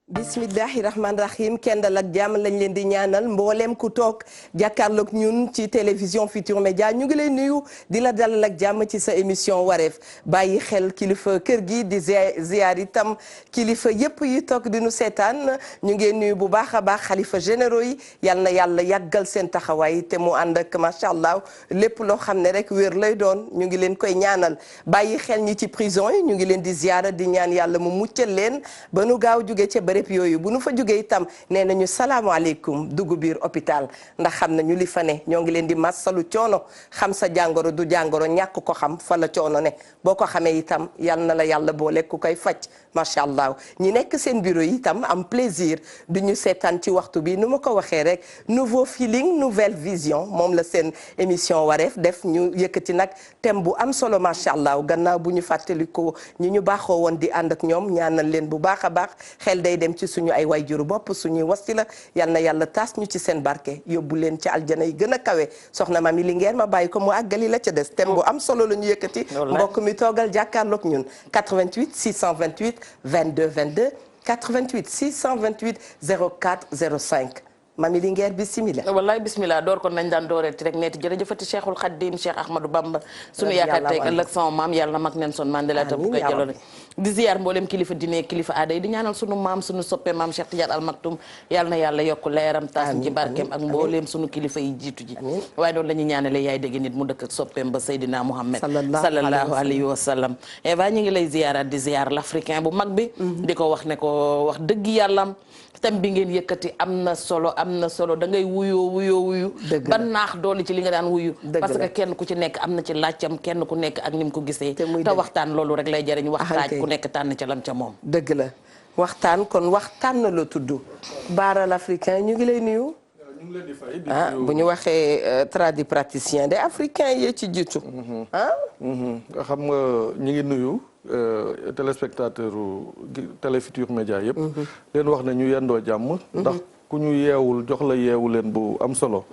bismillahi rahmaani rahim kendal ak jàmm lañ leen di ñaanal mbooleem ku toog jàkkaarloog ñun ci télévision Futurs Médias ñu ngi lay nuyu di la dalal ak jàmm ci sa émission wareef bàyyi xel kilifa kër gi di ziar itam kilifa yëpp yi toog di nu seetaan ñu ngi nuyu bu baax a baax xalifa généraux yi yal na yàlla yàggal seen taxawaay te mu ànd ak macha allah lépp loo xam ne rek wér lay doon ñu ngi leen koy ñaanal bàyyi xel ñi ci prison yi ñu ngi leen di ziara di ñaan yàlla mu muccal leen ba nu gaaw jóge ca bërëb yooyu bu nu fa jógee itam nee nañu salaamaaleykum dugg biir hôpital ndax xam nañu li fa ne ñoo ngi leen di massalu coono xam sa jàngoro du jàngoro ñàkk ko xam fa la coono ne boo ko xamee itam yal na la yàlla boole ku koy faj macha allah ñi nekk seen bureau yi itam am plaisir du ñu seetaan ci waxtu bi nu ma ko waxee rek nouveau feeling nouvelle vision moom la seen émission wareef def ñu yëkkati nag thème bu am solo macha allah gannaaw bu ñu fàttali ko ñi ñu baaxoo woon di ànd ak ñoom ñaanal leen bu baax a baax xel day dem ci suñu ay wayjuru bopp suñuy wasila yal na yàlla taas ñu ci seen barke yóbbu leen ci aljana yi gën a kawe soxna Mami Linguère ma bàyyi ko mu àggali la ca des thème bu am solo la ñu yëkkati mbokk mi toogal jàkkaarloog ñun 88 628 22 22 88 628 04 05 Mami Linguère bismillah wallaay bismillah door kon nañ daan dooreeti rek neeti jërëjëfati Cheikhul Khadim Cheikh Ahmadou Bamba sunu yaakaar tey ëllëg sama maam yàlla na mag Nelson Mandela tam bu koy jaloore di ziar mboolem kilifa diine kilifa aada yi di ñaanal sunu maam sunu soppe maam Cheikh Tidiane Al Maktoum yàlla na yàlla yokk leeram taas ci barkeem ak mbooleem sunu kilifa yi jiitu ji waaye noonu la ñuy ñaanale yaay dégg nit mu dëkk ak soppeem ba Seydina Mouhamed sallallahu alayhi wa sallam Eva ñu ngi lay ziaraat di ziar l'africain bu mag bi di ko wax ne ko wax dëgg yàllam thème bi ngeen yëkkati am na solo da ngay wuyu ba naax dooli ci li nga daan wuyu parce que kenn ku ci nekk am na ci laajcam kenn ku nekk ak ni mu ko gisee te waxtaan loolu rek lay jëriñ waxtaaj ku nekk tànn ca lam ca moom dëgg la waxtaan kon waxtaan na la tudd Bara l'africain ñu ngi lay nuyu ñu ngi leen di fay bu ñu waxee tradipraticien de africain yee ci jiitu nga xam nga ñu ngi nuyu téléspectateur Télé Futurs Médias yëpp leen wax ne ñu yendoo jàmm ndax ku ñu yeewul jox la yeewu leen bu am solo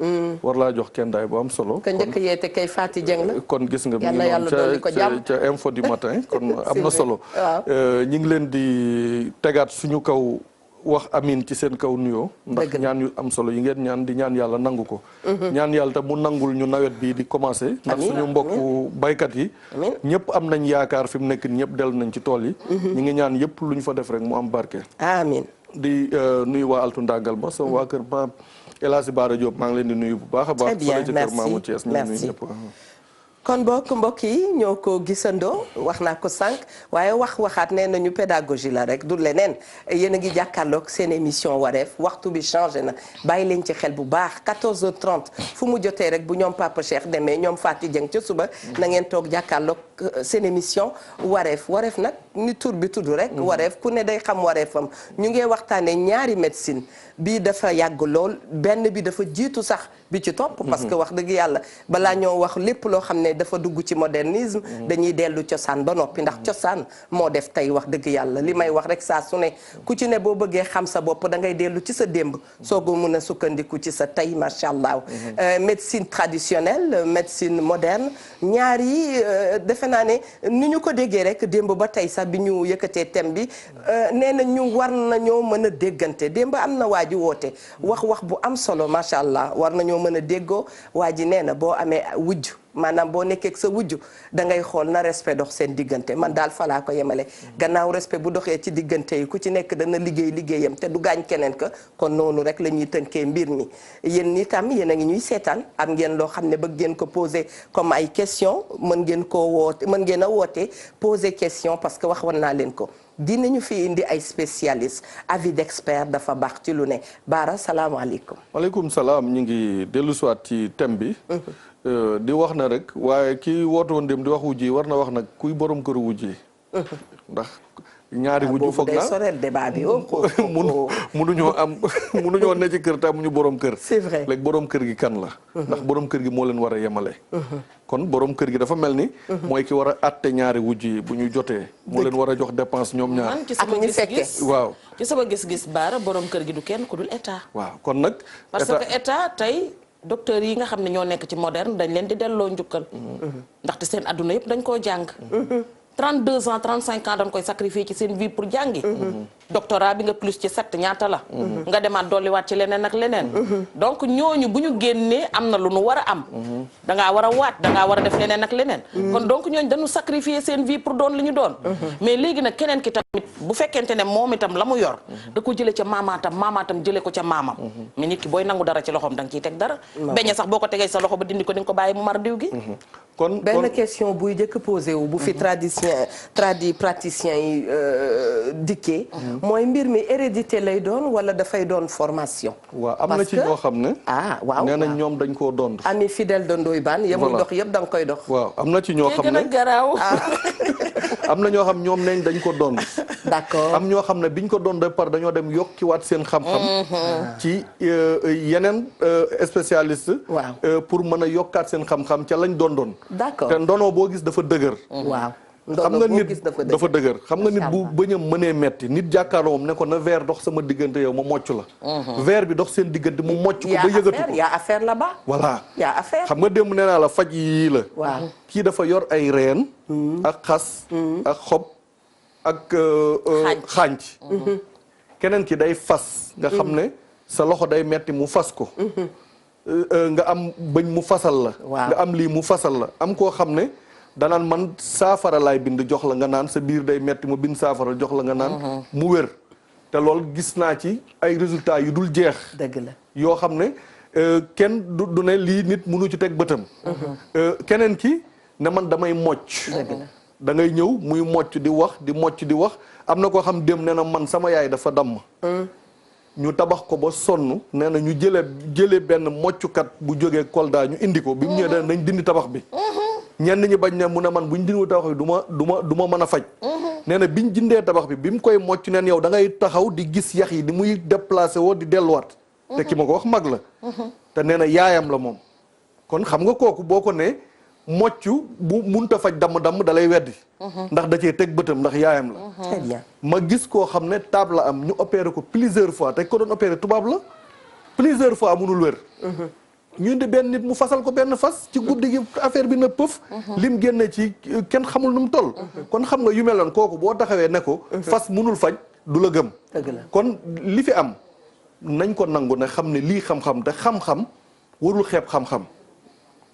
war laa jox kendaay bu am solo ka njëkk yeete kay Fati Dieng la kon gis nga mi ngi noonu ca info du matin kon am na solo ñu ngi leen di tegaat suñu kaw wax amin ci seen kaw nuyoo ndax ñaan yu am solo yi ngeen ñaan di ñaan yàlla nangu ko ñaan yàlla te mu nangul ñu nawet bii di commencé ndax suñu mbokku baykat yi ñëpp am nañ yaakaar fi mu nekk ñëpp dellu nañ ci tool yi ñu ngi ñaan yëpp lu ñu fa def rek mu am barke amin di nuyu waa altu ndàngal ma sama waa kër maam El Hadji Bara Diop maa ngi leen di nuyu bu baax a baax fële ci kër Mamou Thiès ñu ngi nuyu ñëpp kon mbokk yi ñoo ko gisandoo wax naa ko sànq waaye waxaat nee nañu pédagogie la rek du leneen yéen a ngi jàkkaarloog seen émission wareef waxtu bi changé na bàyyi leen ci xel bu baax 14h30 fu mu jotee rek bu ñoom Papa Cheikh demee ñoom Fati Dieng ca suba na ngeen toog jàkkaarloog seen émission wareef nag ni tur bi tudd rek wareef ku ne day xam wareefam ñu ngi waxtaanee ñaari médecine bii dafa yàgg lool benn bi dafa jiitu sax bi ci topp parce que wax dëgg yàlla balaa ñoo wax lépp loo xam ne dafa dugg ci modernisme dañuy dellu cosaan ba noppi ndax cosaan moo def tey wax dëgg yàlla li may wax rek saa su ne ku ci ne boo bëggee xam sa bopp da ngay dellu ci sa démb soogu mun a sukkandiku ci sa tey macha allah médecine traditionnelle médecine moderne ñaar yi defe naa ne ni ñu ko déggee rek démb ba tey sax bi ñu yëkkatee thème bi nee na ñu war nañoo mën a déggante démb am na waa ji woote wax bu am solo macha allah war nañoo mën a déggoo waa ji nee na boo amee wujj maanaam boo nekkee ak sa wujj da ngay xool na respect dox seen diggante man daal falaa ko yemale gannaaw respect bu doxee ci diggante yi ku ci nekk dana liggéeyam te du gaañ keneen ka kon noonu rek la ñuy tënkee mbir mi yéen itam yéen a ngi ñuy seetaan am ngeen loo xam ne bëgg ngeen ko poser comme ay question mën ngeen a woote poser question parce que waxoon naa leen ko dinañu fi indi ay spécialistes avis d'expert dafa baax ci lu ne Bara salaamaaleykum. waaleykum salaam ñu ngi dellusiwaat ci thème bi. di wax na rek waaye kii woote woon dem di wax wujj yi war na wax nag kuy borom këru wujj yi ndax ñaari wujj foog naa sorel débat bi munuñoo ne ci kër te amuñu borom kër c'est vrai léegi borom kër gi kan la ndax borom kër gi moo leen war a yemale kon borom kër gi dafa mel ni mooy ki war a atte ñaari wujj yi bu ñu jotee moo leen war a jox dépense ñoom ñaar man ci sama gis-gis waaw ci sama gis-gis Bara borom kër gi du kenn ku dul état waaw kon nag parce que état tey docteur yi nga xam ne ñoo nekk ci moderne dañ leen di delloo njukkal ndaxte seen adduna yëpp dañ koo jàng 32 ans 35 ans dañ koy sacrifier ci seen vie pour jàngi doctorat bi nga plus ci 7 ñaata la. nga demaat dolliwaat ci leneen ak leneen. donc ñooñu bu ñu génnee am na lu nu war a am. da ngaa war a waat da ngaa war a def leneen ak leneen. kon donc ñooñu dañu sacrifier seen vie pour doon li ñu doon. mais léegi nag keneen ki tamit bu fekkente ne moom itam la mu yor. da ko jëlee ca maamaatam jëlee ko ca maamam. mais nit ki booy nangu dara ci loxoom da nga ciy teg dara. beñe sax boo ko tegee sa loxo ba dindi ko di nga ko bàyyi mu mar diw gi. kon benn question buy jëkk posé wu bu fi praticiens yi dikkee. mooy mbir mi hérédité lay doon wala dafay doon formation. waaw am na ci ñoo xam ne. waaw nee nañ ñoom dañ koo doon. ami fidèle de Ndoye Bane yemul dox yëpp da nga koy dox. waaw am na ci ñoo xam ne garaaw. am na ñoo xam ñoom neñ dañ ko doon. d'accord am ñoo xam ne biñ ko doon de par dañoo dem yokkiwaat seen xam-xam. ci yeneen spécialiste. waaw pour mën a yokkaat seen xam-xam ca lañ doon. d'accord te ndono boo gis dafa dëgër. waaw. xam nga nit dafa dëgër xam nga nit bu bëñam mënee metti nit jàkkaarloo moom ne ko na verre dox sama diggante yow ma mocc la verre bi dox seen diggante mu mocc ko ba yëgatu ko yaa affaire là-bas voilà yaa affaire xam nga démb nee naa la faj yii la waaw kii dafa yor ay reen ak xas ak xob ak xànc keneen ki day fas nga xam ne sa loxo day metti mu fas ko nga am bëñ mu fasal la nga am lii mu fasal la am koo xam ne danaan man saafara laay bind jox la nga naan sa biir day metti mu bind saafara jox la nga naan mu wér te loolu gis naa ci ay résultats yu dul jeex dëgg la yoo xam ne kenn du ne lii nit mënu ci teg bëtam keneen ki ne man damay mocc da ngay ñëw muy mocc di wax di mocc di wax am na koo xam dem nee na man sama yaay dafa damm ñu tabax ko ba sonn nee na ñu jëlee benn moccukat bu jógee Kolda ñu indi ko bi mu ñëwee nañ dindi tabax bi ñenn ñi bañ ne mu ne man buñ dindiwu tabax bi du ma mën a faj nee na biñ jindee tabax bi mu koy mocc neen yow da ngay taxaw di gis yax yi di muy déplacé woo di delluwaat te ki ma ko wax mag la te nee na yaayam la moom kon xam nga kooku boo ko ne mocc bu munta faj damm-damm da lay weddi ndax da cee teg bëtam ndax yaayam la très bien ma gis koo xam ne taab la am ñu opéré ko plusieurs fois te ko doon opéré tubaab la plusieurs fois munul wér ñu indi benn nit mu fasal ko benn fas ci guddi gi affaire bi na pëf lim génne ci kenn xamul nu mu toll kon xam nga yu mel noonu kooku boo taxawee ne ko fas munul faj du la gëm kon li fi am nañ ko nangu ne xam ne lii xam-xam te xam-xam warul xeeb xam-xam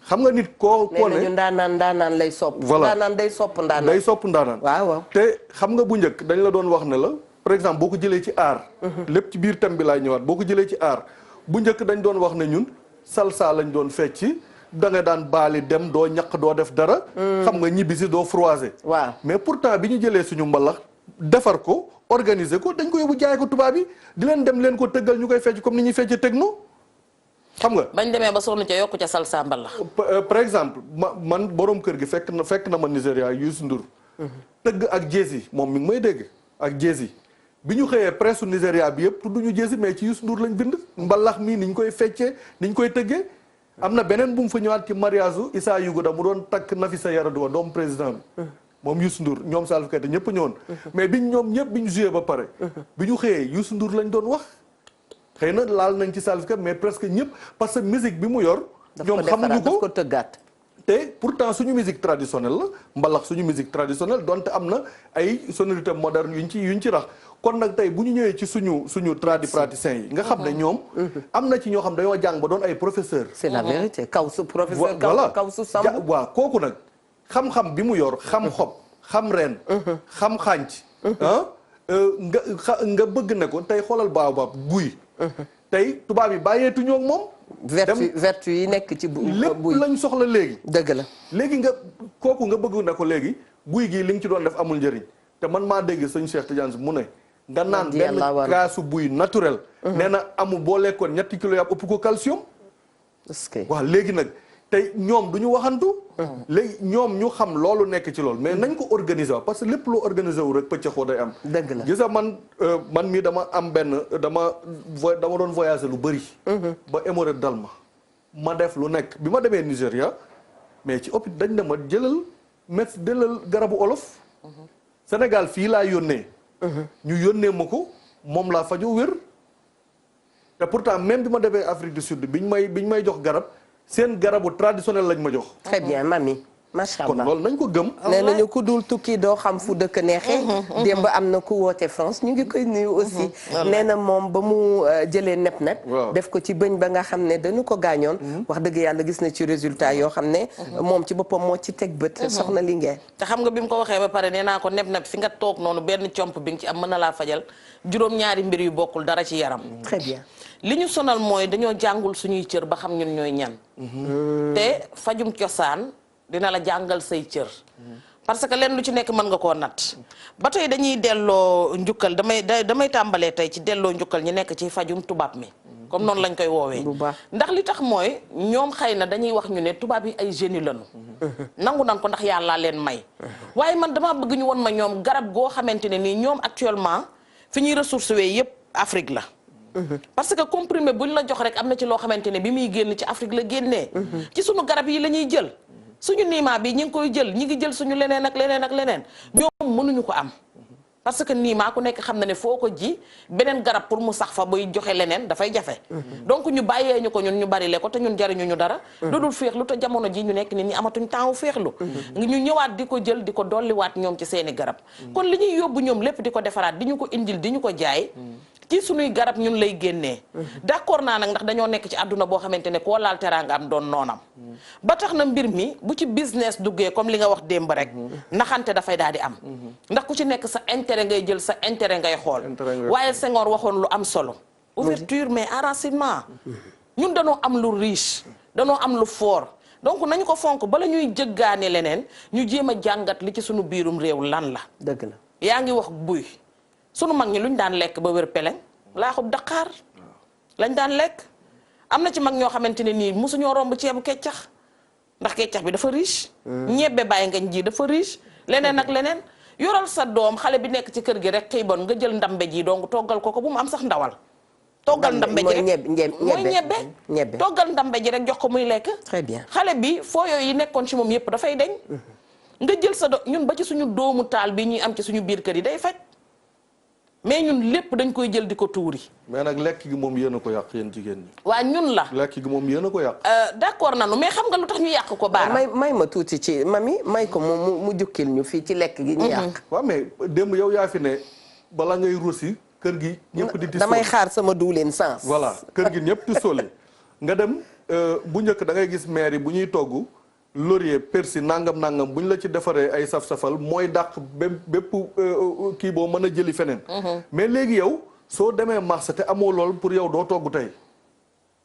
xam nga nit koo ne ñu ndaanaan lay sopp voilà ndaanaan day sopp ndaanaan day sopp ndaanaan waaw te xam nga bu njëkk dañ la doon wax ne la par exemple boo ko jëlee ci aar lépp ci biir thème bi laay ñëwaat boo ko jëlee ci aar bu njëkk dañ doon wax ne ñun salsa lañ doon fecci da nga daan baali dem doo ñaq doo def dara xam nga ñibbisi doo froisé waaw mais pourtant bi ñu jëlee suñu mbalax defar ko organiser ko dañ ko yóbbu jaay ko tubaab yi di leen dem leen ko tëggal ñu koy fecc comme ni ñuy fecc techno xam nga bañ demee ba sonn ca yokku ca salsa mbalax par exemple man borom kër gi fekk na ma Nigéria Youssou Ndour tëgg ak Jay-Z moom mi ngi may dégg ak Jay-Z bi ñu xëyee presse Nigéria bi yëpp tudduñu Jay-Z mais ci Youssou Ndour lañ bind mbalax mi niñ koy feccee niñ koy tëggee am na beneen bu mu fa ñëwaat ci mariage Issa Yugoda mu doon takk Nafisa Yaraduwa doomu président bi moom Youssou Ndour ñoom Salif Keita ñëpp ñëwoon mais ñoom ñëpp bi ñu joué ba pare bi ñu xëyee Youssou Ndour lañ doon wax xëy na laal nañ ci Salif Keita mais presque ñëpp parce que musique bi mu yor ñoom xamuñu ko tëggaat te pourtant suñu musique traditionnelle la mbalax suñu musique traditionnelle donte am na ay sonorité moderne yuñ ci rax kon nag tey bu ñu ñëwee ci suñu praticiens yi nga xam ne ñoom am na ci ñoo xam dañoo jàng ba doon ay professeur c'est la vérité Kawsu professeur Kawsu Samb waaw kooku nag xam-xam bi mu yor xam xob xam reen xam xànc nga bëgg ne ko tey xoolal baobab guy tey tubaab yi bàyyeetuñoo ak moom vertu yi nekk ci buy lépp lañ soxla léegi dëgg la léegi nga kooku nga bëgg ne ko léegi guy gii li nga ci doon def amul njëriñ te man maa dégg sëñ Cheikh Tidiane mu ne nga naan benn kaasu buy naturel nee na amul boo lekkoon 3 kilos yàpp ëpp ko calcium waaw léegi nag tey ñoom du ñu waxantu léegi ñoom ñu xam loolu nekk ci loolu mais nañ ko organiser wa parce que lépp loo organiser wu rek pëccëxoo day am dëgg la gis nga man mii dama am dama doon voyager lu bëri ba hémorroïde dal ma def lu nekk bi ma demee Nigéria mais ci hôpital dañ ne ma jëlal garabu olof Sénégal fii laa yónnee ñu yónnee ma ko moom laa fajoo wér te pourtant même bi ma demee Afrique du Sud biñ may jox garab seen garabu traditionnel lañ ma jox très bien mami macha kon allah loolu nañ ko gëm. nee nañu ku dul tukki doo xam fu dëkk neexee. démb am na ku woote France ñu ngi koy nuyu aussi. nee na moom ba mu jëlee nep-nep. def ko ci bëñ ba nga xam ne dañu ko gaañoon. wax dëgg yàlla gis na ci résultat yoo xam ne. moom ci boppam moo ci teg bët. soxna Linguère. te xam nga bi mu ko waxee ba pare nee naa ko nep-nep fi nga toog noonu benn comp bi nga ci am mën na laa fajal juróom-ñaari mbir yu bokkul dara ci yaram. très bien. li ñu sonal mooy dañoo jàngul suñuy cër ba xam ñun ñooy ñan. te fajum cosaan dina la jàngal say cër. parce que leen lu ci nekk mën nga koo natt. ba tey dañuy delloo njukkal damay tàmbalee tey ci delloo njukkal ñi nekk ci fajum tubaab mi. comme noonu lañ koy woowee. ndax li tax mooy ñoom xëy na dañuy wax ñu ne tubaab yi ay génie lañu. nangu nan ko ndax yàllaa leen may. waaye man dama bëgg ñu won ma ñoom garab goo xamante ne nii ñoom actuellement fi ñuy ressource wee yépp Afrique la. parce que comprimé buñ la jox rek am na ci loo xamante ne bi muy génn ci Afrique la génnee. ci sunu garab yi la ñuy jël. suñu niimaa bi ñi ngi koy jël ñi ngi jël suñu leneen ak leneen ak leneen ñoom mënuñu ko am. parce que niimaa ku nekk xam na ne foo ko ji beneen garab pour mu sax fa buy joxe leneen dafay jafe. donc ñu bàyyee ñu ko ñun ñu bari le ko te ñun jariñu ñu dara. lu dul féexlu te jamono ji ñu nekk nit ñi amatuñ temps wu féexlu. ñu ñëwaat di ko jël di ko dolliwaat ñoom ci seeni garab. kon li ñuy yóbbu ñoom lépp di ko defaraat di ñu ko indil di ñu ko jaay. ci suñuy garab ñun lay génnee. d'accord naa nag ndax dañoo nekk ci àdduna boo xamante ne koo laal teraanga am doon noonam. ba tax na mbir mi bu ci business duggee comme li nga wax démb rek. naxante dafay daal di am. ndax ku ci nekk sa intérêt ngay jël sa intérêt ngay xool. waaye Senghor waxoon lu am solo. ouverture mais enracinement. ñun danoo am lu riche. danoo am lu fort. donc nañu ko fonk bala ñuy jëggaane leneen ñu jéem a jàngat li ci suñu biirum réew lan la. dëgg la yaa ngi wax buy. sunu mag ñi luñ daan lekk ba wér peleng laaxub daqaar lañ daan lekk am na ci mag ñoo xamante ne nii mosuñoo romb ceebu keccax ndax keccax bi dafa riche. ñebbe bàyyi ngañ ji dafa riche leneen ak leneen yoral sa doom xale bi nekk ci kër gi rek xëy bon nga jël ndambe ji donc toggal ko bu mu am sax ndawal. toggal ndambe ji rek mooy ñebbe toggal ndambe ji rek jox ko muy lekk. très bien xale bi foo yooyu yi nekkoon ci moom yëpp dafay deñ nga jël sa ñun ba ci suñu doomu taal bi ñuy am ci suñu biir kër yi day faj. mais ñun lépp dañ koy jël di ko tuuri. mais nag lekk gi moom yéen a ko yàq yéen jigéen ñi. waa ñun la. lekk gi moom yéen a ko yàq. d'accord nanu mais xam nga lu tax ñu yàq ko baara. may ma tuuti ci mami may ko mu jukkil ñu fii ci lekk gi ñu yàq. waaw mais démb yow yaa fi ne bala ngay rosi kër gi ñëpp di. damay xaar sama duuleen sens. voilà kër gi ñëpp di sole nga dem bu njëkk da ngay gis maire yi bu ñuy togg. laurier persil nangam bu ñu la ci defaree ay saf-safal mooy dàq bépp kii boo mën a jëli feneen. mais léegi yow soo demee marché te amoo lool pour yow doo togg tey.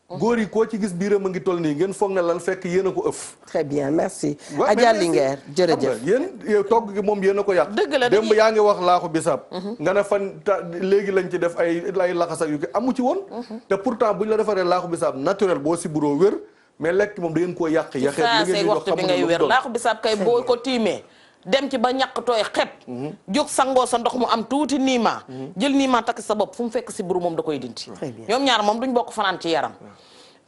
góor yi koo ci gis biiram a ngi toll nii ngeen foog ne lan fekk yéen a ko ëff. très bien merci. Adja Linguère jërëjëf yéen togg gi moom yéen a ko yàq. dëgg la démb yaa ngi wax laaxu bisaab. nga ne fan léegi lañ ci def ay laxas ak yu ki amu ci woon. te pourtant bu ñu la defaree laaxu bisaab naturel boo si buroo wér. mais lekk moom da ngeen koo yàq yaxeet li ngeen di wax waxtu bi ngay wér laaxu bisaab kay boo ko tiimee dem ci ba ñàkk tooy xep jóg sangoo sa ndox mu am tuuti niima jël niima takk sa bopp fu mu fekk si buru moom da koy dindi ñoom ñaar moom duñ bokk fanaan ci yaram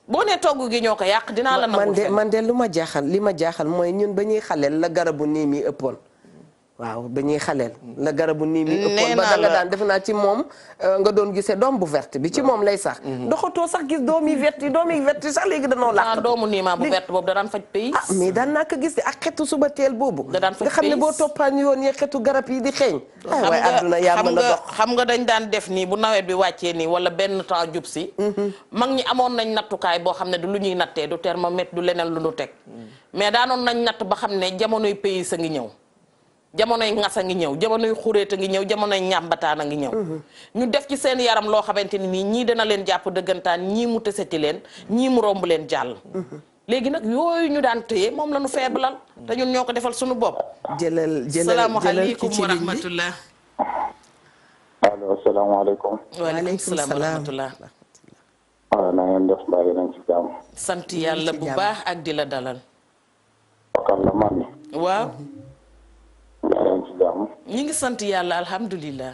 boo nee togg gi ñoo ko yàq dinaa la nangul man de li ma jaaxal mooy ñun ba ñuy xaleel la garabu niim yi ëppoon waaw ba ñuy xaleel la garabu nii mi ëppoon ba danga daan def naa ci moom nga doon gisee doom bu verte bi ci moom lay sax doxatoo sax gis doom yi verte sax léegi danoo làq doomu niima bu verte boobu da daan faj pays mais daan naa ko gis de ak xetu suba teel boobu da daan faj nga xam ne boo toppaan yoon yee xetu garab yi di xeeñ waaye àdduna yaa mën a dox xam nga dañ daan def nii bu nawet bi wàccee nii wala benn temps jub si mag ñi amoon nañ nattukaay boo xam ne du lu ñuy nattee du thermomètre du leneen lu ñu teg mais daanoon nañ natt ba xam ne jamonoy pays sa ngi ñëw jamonoy ngas a ngi ñëw jamonoy xuréet a ngi ñëw jamonoy ñàmbataan a ngi ñëw ñu def ci seen yaram loo xamante ni nii ñii dana leen jàpp dëggantaan ñii mu tësati leen ñii mu romb leen jàll léegi nag yooyu ñu daan téye moom la ñu feebalal te ñun ñoo ko defal suñu bopp jëlal salaamaaleykum wa rahmatullah allo salaamaaleykum waaleykum salaam wa rahmatullah waaw na ngeen def mbaa yéen a ngi ci jàmm sant yàlla bu baax ak di la dalal wakal la man waaw jàmm ñi ngi sant yàlla alhamdulilah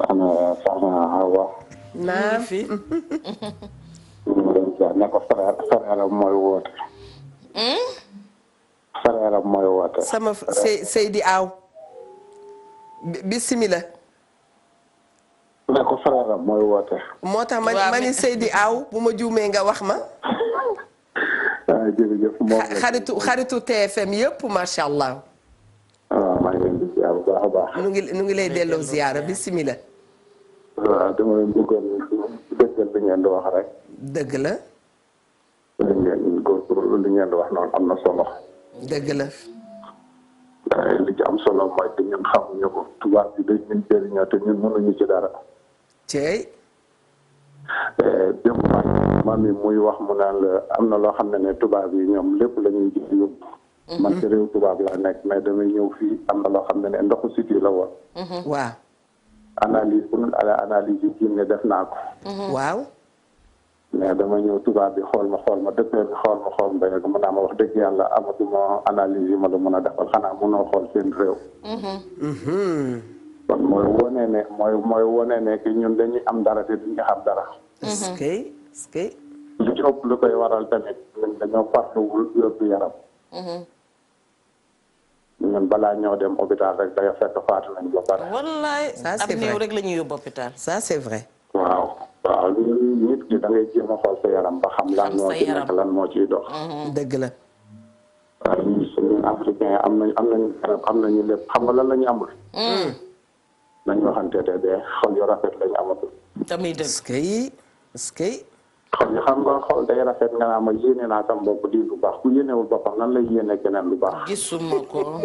ana soxna Awa naa fi ñu leen ci ne ko frère mooy woote frère mooy woote sama Seydi Aw bismillah ne ko frère mooy woote moo tax ma ni Seydi Aw bu ma juumee nga wax ma jërëjëf moom la xaritu TFM yëpp macha allah. waaw maa ngi leen di ziar bu baax a baax. nu ngi lay delloo ziara bisimilah. waaw dama leen bëggoon dëggal li ngeen di wax rek. dëgg la. ngeen góorgóorlu li ngeen di wax noonu am na solo. dëgg la. li ci am solo mooy que ñun xamuñu ko tubaab bi dañ ñun jëriñoo te ñun mënuñu ci dara. Cey. démb maam mi muy wax mu naan la am na loo xam ne tubaab yi ñoom lépp la ñuy jël yóbbu. man ci réew tubaab laa nekk mais damay ñëw fii am na loo xam ne ndoxu siti la woon. waaw. analyse pour analyse yi kii ne def naa ko. waaw. mais dama ñëw tubaab bi xool ma docteur bi xool ma ba yegg mën naa ma wax dëgg yàlla amatuma analyse yi ma la mën a defal xanaa mënoo xool seen réew. kon mooy wone ne que ñun dañuy am dara te duñu xam dara. est-ce que. lu ci ëpp lu koy waral tamit ñun dañoo farluwul yóbbu yaram. ñun balaa ñoo dem hôpital rek day fekk faatu nañ ba pare. wallaay ab néew rek la ñuy yóbbu hôpital. ça c'est vrai. waaw nit ki da ngay jéem a xool sa yaram ba xam lan moo ci nekk lan moo ciy dox. dëgg la. waaw ñun africain am nañu lépp xam nga lan la ñu amul. nañ waxante te de xol yu rafet lañu amatul. tamit dëgg. est-ce que. xol yi xam nga xol day rafet nga naa ma yéene naa sam bopp di lu baax ku yéenewul boppam nan lay yéene keneen lu baax. gisuma ko.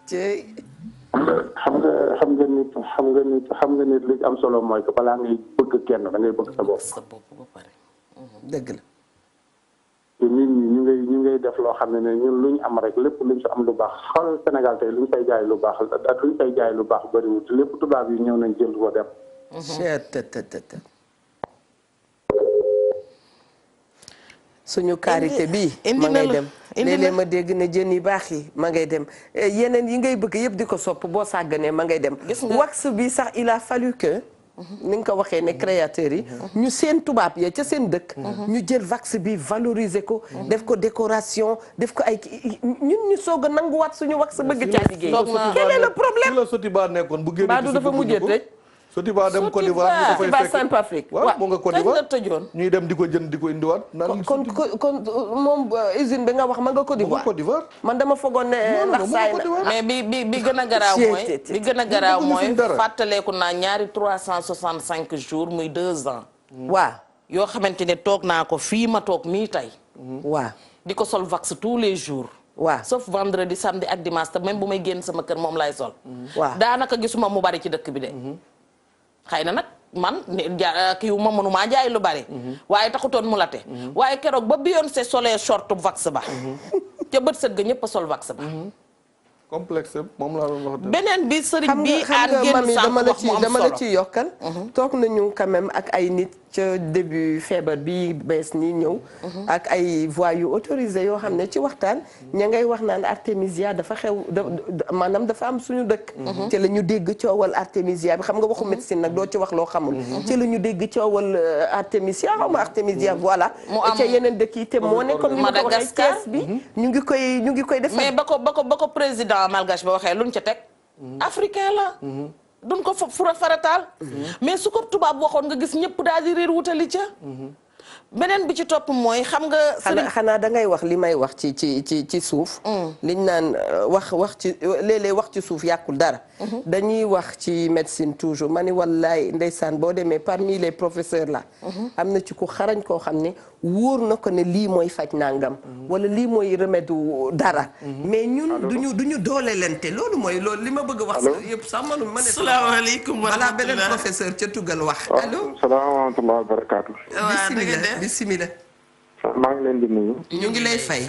Cey. xam nga nit li am solo mooy que balaa ngay bëgg kenn da ngay bëgg sa bopp. sa bopp ba pare. dëgg la. te nit ñi ñu ngay def loo xam ne ñun lu ñu am rek lépp luñ si am lu baax xool Sénégal tey luñ fay jaay lu baax bëriwul te lépp tubaab yi ñëw nañ jël ko dem. suñu karité bi ma ngay dem léeg-léeg ma dégg ne jën yi baax yi ma ngay dem yeneen yi ngay bëgg yëpp di ko sopp boo sàgganee ma ngay dem wax bi sax il a fallu que ni nga ko waxee ne créateurs yi ñu seen tubaab ya ca seen dëkk ñu jël wax bi valoriser ko def ko décoration def ko ay ñun ñu soog a nanguwaat suñu wax bëgg caa liggéey quel est le problème la Sotiba nekkoon bu génn Badou dafa mujjee tëj Sotiba dem Côte d'Ivoire ñu ko fay fekk Centrafrique waaw moo nga Côte d'Ivoire tëjoon ñuy dem di ko jënd di ko indiwaat naan kon moom usine bi nga wax ma nga Côte d'Ivoire man dama fogoon ne ndax saay na mais bi gën a garaaw mooy bi gën a garaaw mooy fàttaleeku naa ñaari 365 jours muy 2 ans waaw yoo xamante ne toog naa ko fii ma toog mii tey waaw di ko sol vax tous les jours waaw sauf vendredi samedi ak dimanche te même bu may génn sama kër moom lay sol waaw daanaka gisuma mu bari ci dëkk bi de xëy na nag man kii ma mënumaa jaay lu bari waaye taxutoon mu late waaye keroog ba Beyoncé solee short vax ba ca bët sët ga ñëpp a sol vax ba complexe moom laa doon wax beneen bi sëriñ bi aar génn sànq wax mu am solo dama la ci yokkal toog nañu quand même ak ay nit ca début feebar bi bees ni ñëw ak ay voix yu autorisé yoo xam ne ci waxtaan ña ngay wax naan artémisia dafa xew maanaam dafa am suñu dëkk ci la ñu dégg coowal artémisia bi xam nga waxu médecine nag doo ci wax loo xamul ci la ñu dégg coowal artémisia xaw ma artémisia voilà ca yeneen dëkk yi te moo ne comme ni ma ko waxee Thiès bi ñu ngi koy def mais ba ko président malgache ba waxee luñ ca teg africain la duñ ko farataal mais su ko tubaab waxoon nga gis ñëpp daal di réer wutali ca beneen bi ci topp mooy xam nga xanaa da ngay wax li may wax ci suuf liñ naan wax ci léeg-léeg wax ci suuf yàqul dara dañuy wax ci médecine toujours ma ni wallaay ndeysaan boo demee parmi les professeurs là am na ci ku xarañ koo xam ne wóor na ko ne lii mooy faj nangam wala lii mooy remède dara mais ñun duñu doole lente loolu mooy loolu li ma bëgg a wax yëpp sax manu ma ne salaamaaleykum voilà beneen professeur ca tugal wax allo salaamaaleykum wa barakaatu bismillah maa ngi leen di nuyu ñu ngi lay fay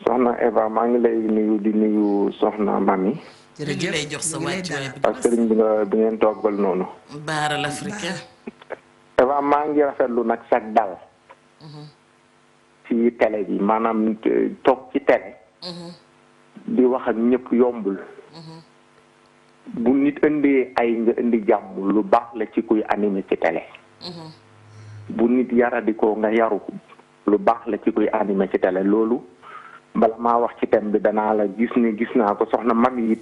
soxna Eva maa ngi lay nuyu di nuyu soxna Mami jërëjëf lay jox sa wàccuwaay ak sëriñ bi ngeen toggal noonu baara l'africain Eva maa ngi rafetlu nag sag dal ci télé bi maanaam toog ci télé di wax ak ñëpp yombul bu nit indee ay nga indi jàmm lu baax la ci kuy animé ci télé bu nit yaradikoo nga yaru lu baax la ci kuy animé ci télé loolu bala maa wax ci thème bi danaa la gis naa ko soxna mag it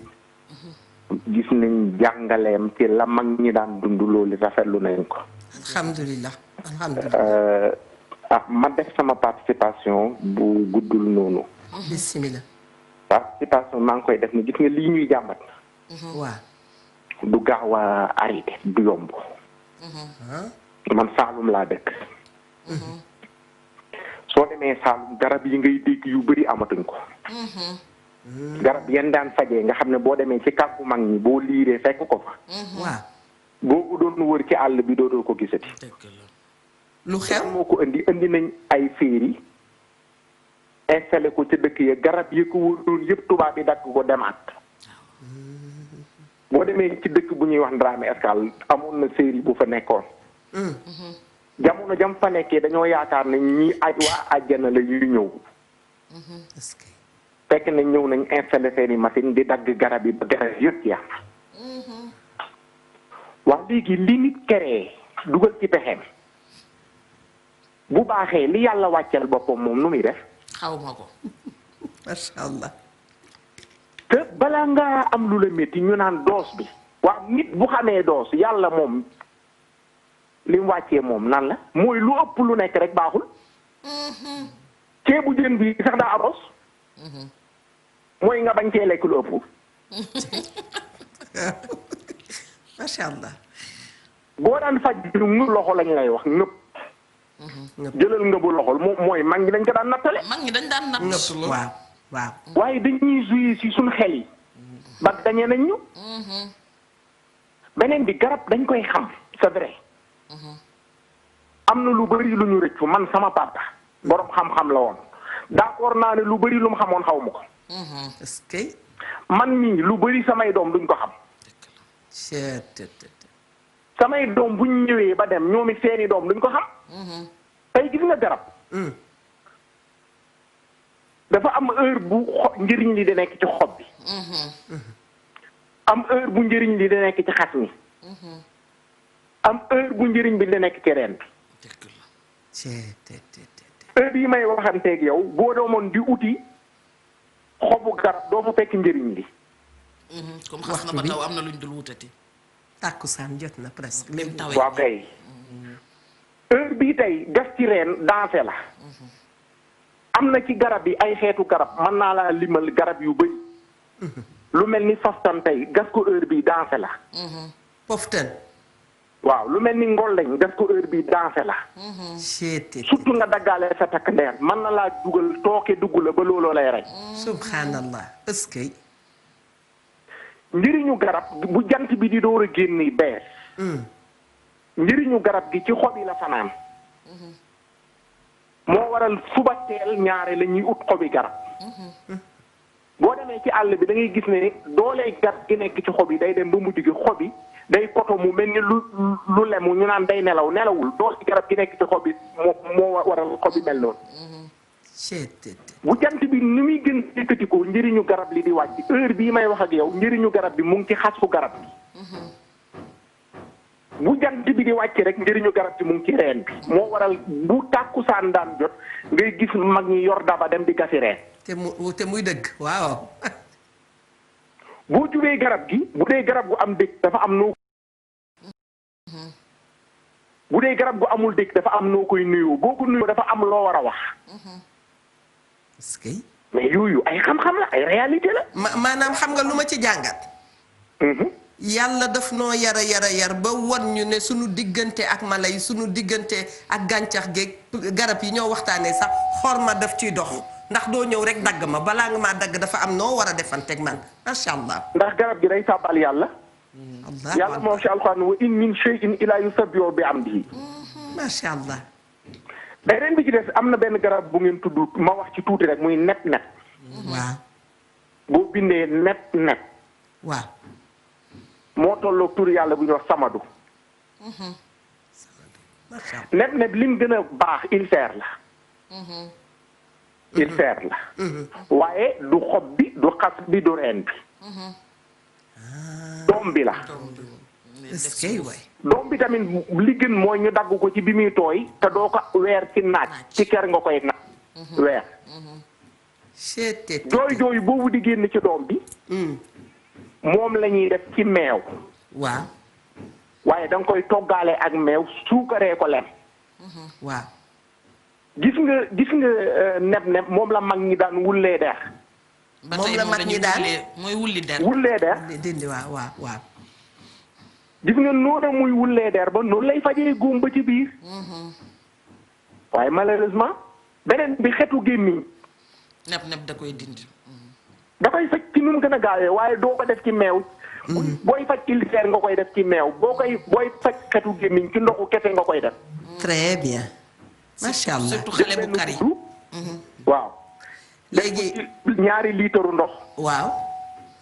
gis nañ jàngaleem ci la mag ñi daan dund loolu rafetlu nañ ko alhamdulilah ma def sama participation bu guddul noonu. bismillah. participation maa ngi koy def ni gis nga lii ñuy jàmbat. waaw. du gaaw a arrêté du yomb. man Saalum laa dëkk. soo demee Saalum garab yi ngay dégg yu bëri amatuñ ko. garab yenn daan fajee nga xam ne boo demee ci kàggu mag ñi boo liiree fekk ko fa. waaw. boo ko doon wër ci àll bi dootoo ko gisati. lu xew moo ko indi nañ ay féeri installé ko ca dëkk ya garab yi ko wëroon yëpp tubaab yi dagg ko demaat. boo demee ci dëkk bu ñuy wax Ndramé Escale amoon na série bu fa nekkoon. jamono jam fa nekkee dañoo yaakaar ne ñii waa àjjana la yuy ñëw. fekk na ñëw nañ installé seeni machine di dagg garab yi ba garab yëpp ya wax léegi li nit créé dugal ci pexeem bu baaxee li yàlla wàcceel boppam moom nu muy def. xaw ma ko. macha allah. te balaa ngaa am lu la métti ñu naan doos bi. waaw nit bu xamee doos yàlla moom li mu wàccee moom nan la mooy lu ëpp lu nekk rek baaxul. ceebu jën bi sax daa aros. mooy nga bañ cee lekk lu ëpp. macha allah. boo daan faj ñu loxo lañ lay wax ñëpp. jëlal nga bu loxol moom mooy mag ñi dañ ko daan nattale. mag ñi dañ daan natt. waaw waaw. waaye dañuy jouer ci suñu xel yi. ba dañee nañ ñu. beneen bi garab dañ koy xam c'est vrai. am na lu bari lu ñu rëccu man sama papa. borom xam-xam la woon. d'accord naa ne lu bari lu mu xamoon xaw ma ko. est-ce que. man mii lu bari samay doom duñ ko xam. samay doom buñ ñëwee ba dem ñoom it seeni doom duñ ko xam. tey gis nga garab. dafa am heure bu njëriñ li di nekk ci xob bi. am heure bu njëriñ li di nekk ci xas mi. am heure bu njëriñ bi di nekk ci reen bi. heure yi may waxanteeg yow boo doomoon di uti xobu garab doo fa fekk njëriñ li. comme xas na ba taw am na luñ dul wutati. tàkkusaan jot na presque. même tawee waaw kay. heure bii tey gas ci reen dansé la. am na ci garab yi ay xeetu garab mën naa laa limal garab yu bëri. lu mel ni faftan tey gas ko heure bii dansé la. poftan. waaw lu mel ni ngolleñ gas ko heure bii dansé la. surtout nga daggaale sa takk ndeer mën na laa dugal tooke dugg la ba looloo lay rey. subhanallah est-ce que. njëriñu garab bu jant bi di door a génn bees. njëriñu garab gi ci xob yi la fanaan. moo waral suba teel ñaare la ñuy ut xobi garab. boo demee ci àll bi da ngay gis ne doolee garab gi nekk ci xob yi day dem ba mujj gi xob yi day koto mu mel ni lu lemu ñu naan day nelawul doole garab gi nekk ci xob yi moo waral xob yi mel noonu. bu jant bi ni muy gën yëkkati ko njëriñu garab li di wàcc heure bii may wax ak yow njëriñu garab bi mu ngi ci xasu garab bi. bu jant bi di wàcc rek njëriñu garab bi mu ngi ci reen bi moo waral bu tàkkusaan daan jot ngay gis mag ñi yor daba dem di gasi reen. te muy dëgg waaw. boo jubee garab gi bu dee garab gu am dëgg dafa am noo. bu dee garab gu amul dëgg dafa am noo koy nuyoo boo ko nuyoo dafa am loo war a wax. est-ce que. mais yooyu ay xam-xam la ay réalité la. maanaam xam nga lu ma ci jàngat. yàlla daf noo yar ba wan ñu ne sunu diggante ak mala yi sunu diggante ak gàncax geeg garab yi ñoo waxtaanee sax xorma daf ciy dox ndax doo ñëw rek dagg ma balaa nga maa dagg dafa am noo war a defanteeg man macha allah. ndax garab gi day sàbbal yàlla. yàlla moo ci alxuraan wa in min shay'in illaa yusabbihu bi hamdihi. macha allah. beneen bi ci des am na benn garab bu ngeen tudd ma wax ci tuuti rek muy net. waaw. boo bindee net. waaw. moo tolloog tur yàlla bu ñuy wax samadu. net lim gën a baax ulcère la. ulcère la. waaye du xob bi du xas bi du reen bi. doom bi la. est-ce que waay. doom bi tamit li gën mooy ñu dagg ko ci bi muy tooy te doo ko weer ci naaj ci ker nga koy naaj. weer. jooy boobu di génn ci doom bi. moom la ñuy def ci meew. waaw. waaye da nga koy toggaale ak meew suukaree ko lem. waaw. gis nga neb moom la mag ñi daan wullee der. moom la mag ñi daan mooy wulli der. wullee der dindi waaw. gis nga noonu muy wullee der ba noonu lay fajee góom ba ci biir. waaye malheureusement beneen bi xetu gémmiñ. neb da koy dindi. da koy faj ci nu mu gën a gaawee waaye doo ko def ci meew. booy faj ulcère nga koy def ci meew booy faj xetu gémmiñ ci ndoxu kese nga koy def. très bien. macha allah surtout xale bu kari. waaw. léegi ñaari liitaru ndox. waaw.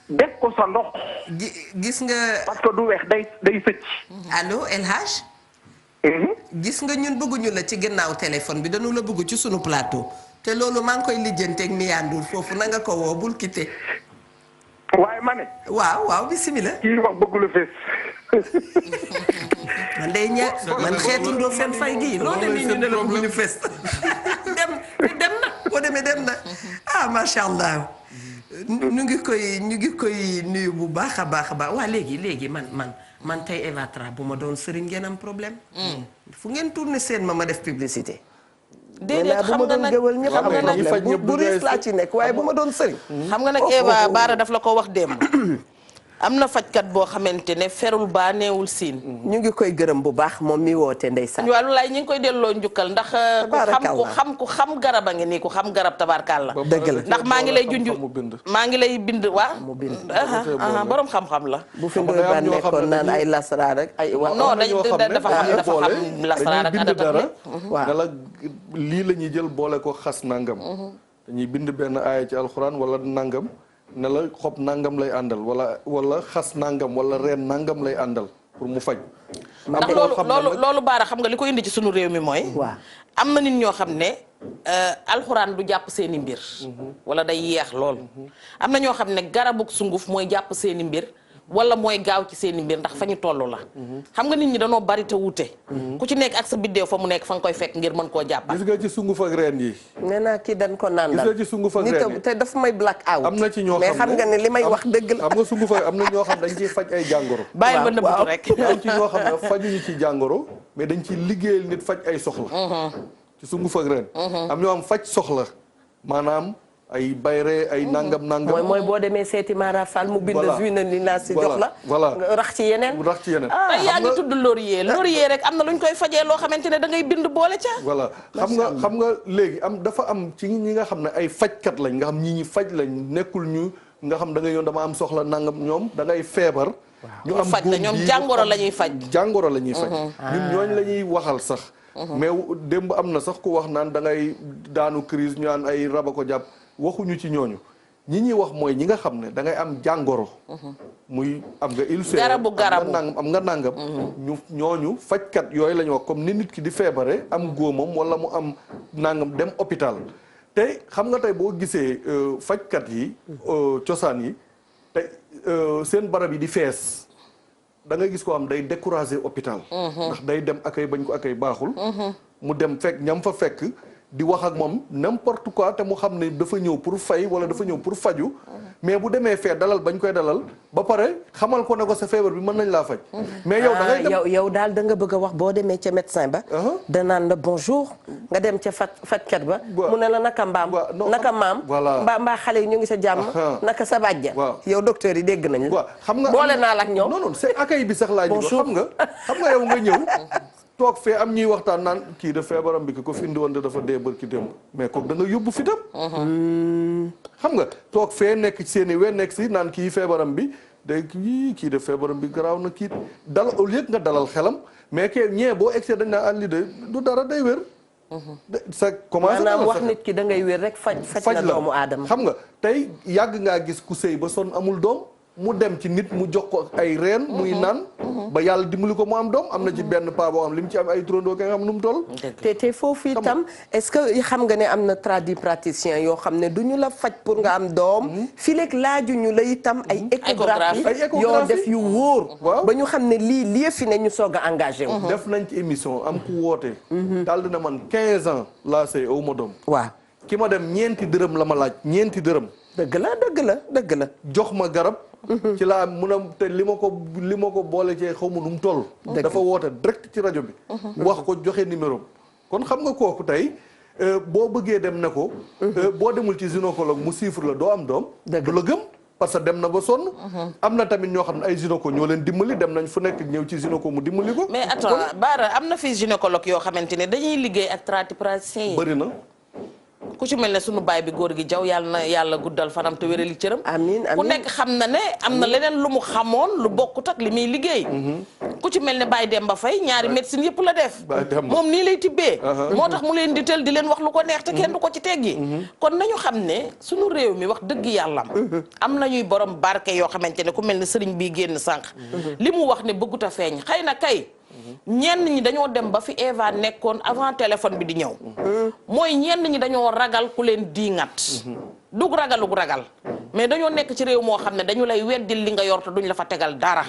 def ko sa ndox. gis nga. parce que du weex day fëcc. allo El Hadj. gis nga ñun bëgguñu la ci gannaaw téléphone bi dañu la bëgg ci sunu plateau. te loolu maa ngi koy lijjanteeg Miyandour foofu na nga ko woo bul quitté. waaye ma ne. waaw bisimilah. kii wax bëgg lu fees. man day man xeetu ndoo fen fay gii loolu demee ñu ne la bëgguñu fees. dem na boo demee dem na macha allah. ñu ngi koy nuyu bu baax a baax waa léegi man tey Eva Tra bu ma doon sëriñ ngeen am problème. fu ngeen tourné seen ma def publicité. déedéet xam nga nag xam nga nag bu riis laa ci nekk waaye bu ma doon sëriñ. xam nga nag Eva Baara daf la ko wax démb. am na fajkat boo xamante ne ferul baa neewul siin. ñu ngi koy gërëm bu baax moom mi woote ndeysaan. wàllu laay ñu ngi koy delloo njukkal ndax. ku xam garab a ngi nii ku xam garab tabaarkalla. dëgg la ndax maa ngi lay maa ngi lay bind waa. mu bind borom xam-xam la. bu fi ndoy ba nekkoon naan ay lasaraar rek ay. non dafa xam lasaraar ak adata waaw ne la lii la ñuy jël boole ko xas nangam. dañuy bind benn aaya ci alxuraan wala nangam. ne la xob nangam lay àndal wala xas nangam wala reen nangam lay àndal pour mu faj. ndax loolu Baara xam nga li ko indi ci sunu réew mi mooy. waaw am na nit ñoo xam ne alxuraan du jàpp seeni mbir. wala day yeex lool. am na ñoo xam ne garabug sunguf mooy jàpp seeni mbir. wala mooy gaaw ci seeni mbir ndax fa ñu toll la. xam nga nit ñi danoo bari te wuute. ku ci nekk ak sa biddéew fa mu nekk fa nga koy fekk ngir mën koo jàppal. gis nga ci sunguf ak reen yi. nee naa kii dañ ko naan gis nga ci sunguf ak reen yi te dafa may black out. am na ci ñoo mais xam nga ne li may wax dëgg la. am nga sunguf ak am na ñoo xam dañ ciy faj ay jàngoro. bàyyil ba nëbbatu rek. am ci ñoo xam ne fajuñu ci jàngoro mais dañ ciy liggéeyal nit faj ay soxla. ci sunguf ak reen. am ñoo am faj soxla maanaam. ay bayre ay nangam. mooy boo demee seeti Mara Fall mu bind fii na li naa si jox la. voilà rax ci yeneen. tey yaa ngi tudd laurier rek am na lu ñu koy fajee loo xamante ne da ngay bind boole ca. voilà xam nga léegi dafa am ci ñi nga xam ne ay fajkat lañ nga xam ñi faj lañ nekkul ñu nga xam da ngay yoon dama am soxla nangam ñoom da ngay feebar. ñu am faj la ñoom jàngoro la ñuy faj. jàngoro la ñuy faj. ñun ñooñ la ñuy waxal sax. mais démb am na sax ku wax naan da ngay daanu crise ñu naan ay raba ko jàpp. waxuñu ci ñooñu ñi ñuy wax mooy ñi nga xam ne da ngay am jàngoro. muy am nga ulcère garabu am nga nangam. ñooñu fajkat yooyu la ñu wax comme ni nit ki di feebare am góomam wala mu am nangam dem hôpital. te xam nga tey boo gisee fajkat yi cosaan yi te seen barab yi di fees da ngay gis ko am day décourager hôpital. ndax day dem akay bañ ko akay baaxul. mu dem fekk ñam fa fekk. di wax ak moom n'importe quoi te mu xam ne dafa ñëw pour fay wala dafa ñëw pour faju mais bu demee fee dalal bañ koy dalal ba pare xamal ko ne ko sa feebar bi mën nañ laa faj. mais yow da ngay dem yow daal da nga bëgg a wax boo demee ca médecin ba. danaan la bonjour nga dem ca fajkat ba. mu ne la naka mbaam. naka maam. mbaa xale yi ñu ngi sa jàmm. naka sa bàjja. yow docteur yi dégg nañ la. waaw xam nga boole naa la ak ñoom. non c'est accueil bi sax laa ñu xam nga yow nga ñëw. toog fee am ñuy waxtaan naan kii de feebaram bi ki ko fi indi woon dafa dee bërki démb mais kooku da nga yóbbu fitam xam nga toog fee nekk seen i we nekk si naan kii feebaram bi day kii de feebaram bi garaaw na kii dal au lieu nga dalal xelam mais que ñee boo egsee dañ naa àlli de du dara day wér sa commencé maanaam wax nit ki da ngay wér rek faj la doomu aadama xam nga tey yàgg ngaa gis ku sëy ba sonn amul doom mu dem ci nit mu jox ko ay reen muy naan ba yàlla dimbali ko mu am doom am na ci benn paa boo xam li mu ci am ay turandoo nga xam nu mu toll te foofu itam est-ce que xam nga ne am na tradipraticien yoo xam ne du ñu la faj pour nga am doom fi leeg laaju ñu la itam ay échographie yoo def yu wóor ba ñu xam ne lii fi ne ñu soog a engagé wu def nañ ci émission am ku woote daal dina man 15 ans laa sëy aw ma doom waaw ki ma dem ñeenti dërëm la ma laaj ñeenti dërëm dëgg la jox ma garab ci laa mun a te li ma ko boole cee xaw ma nu mu toll dafa woote direct ci rajo bi wax ko joxe numéro kon xam nga kooku tey boo bëggee dem ne ko boo demul ci gynécologue mu chiffre la doo am doom du la gëm parce que dem na ba sonn am na tamit ñoo xam ne ay gynéco ñoo leen dimbali dem nañ fu nekk ñëw ci gynéco mu dimbali ko mais attends Bara am na fi gynécologue yoo xamante ne dañuy liggéey ak tradipraticiens yi bëri na ku ci mel ne sunu baay bi góor gi jaw yàlla na yàlla guddal fanam te wérali cëram amiin amiin ku nekk xam na ne am na leneen lu mu xamoon lu bokkut ak li muy liggéey ku ci mel ne Baye Demba Faye ñaari médecine yëpp la def moom nii lay tibbee moo tax mu leen di tël di leen wax lu ko neex te kenn du ko ci teggi kon nañu xam ne sunu réew mi wax dëgg yàllam am nañuy borom barke yoo xamante ne ku mel ne sëriñ bii génn sànq li mu wax ne bëggut a feeñ xëy na kay ñenn ñi dañoo dem ba fi Eva nekkoon avant téléphone bi di ñëw mooy ñenn ñi dañoo ragal ku leen diingat dug ragalug ragal mais dañoo nekk ci réew moo xam ne dañu lay weddil li nga yor te duñ la fa tegal dara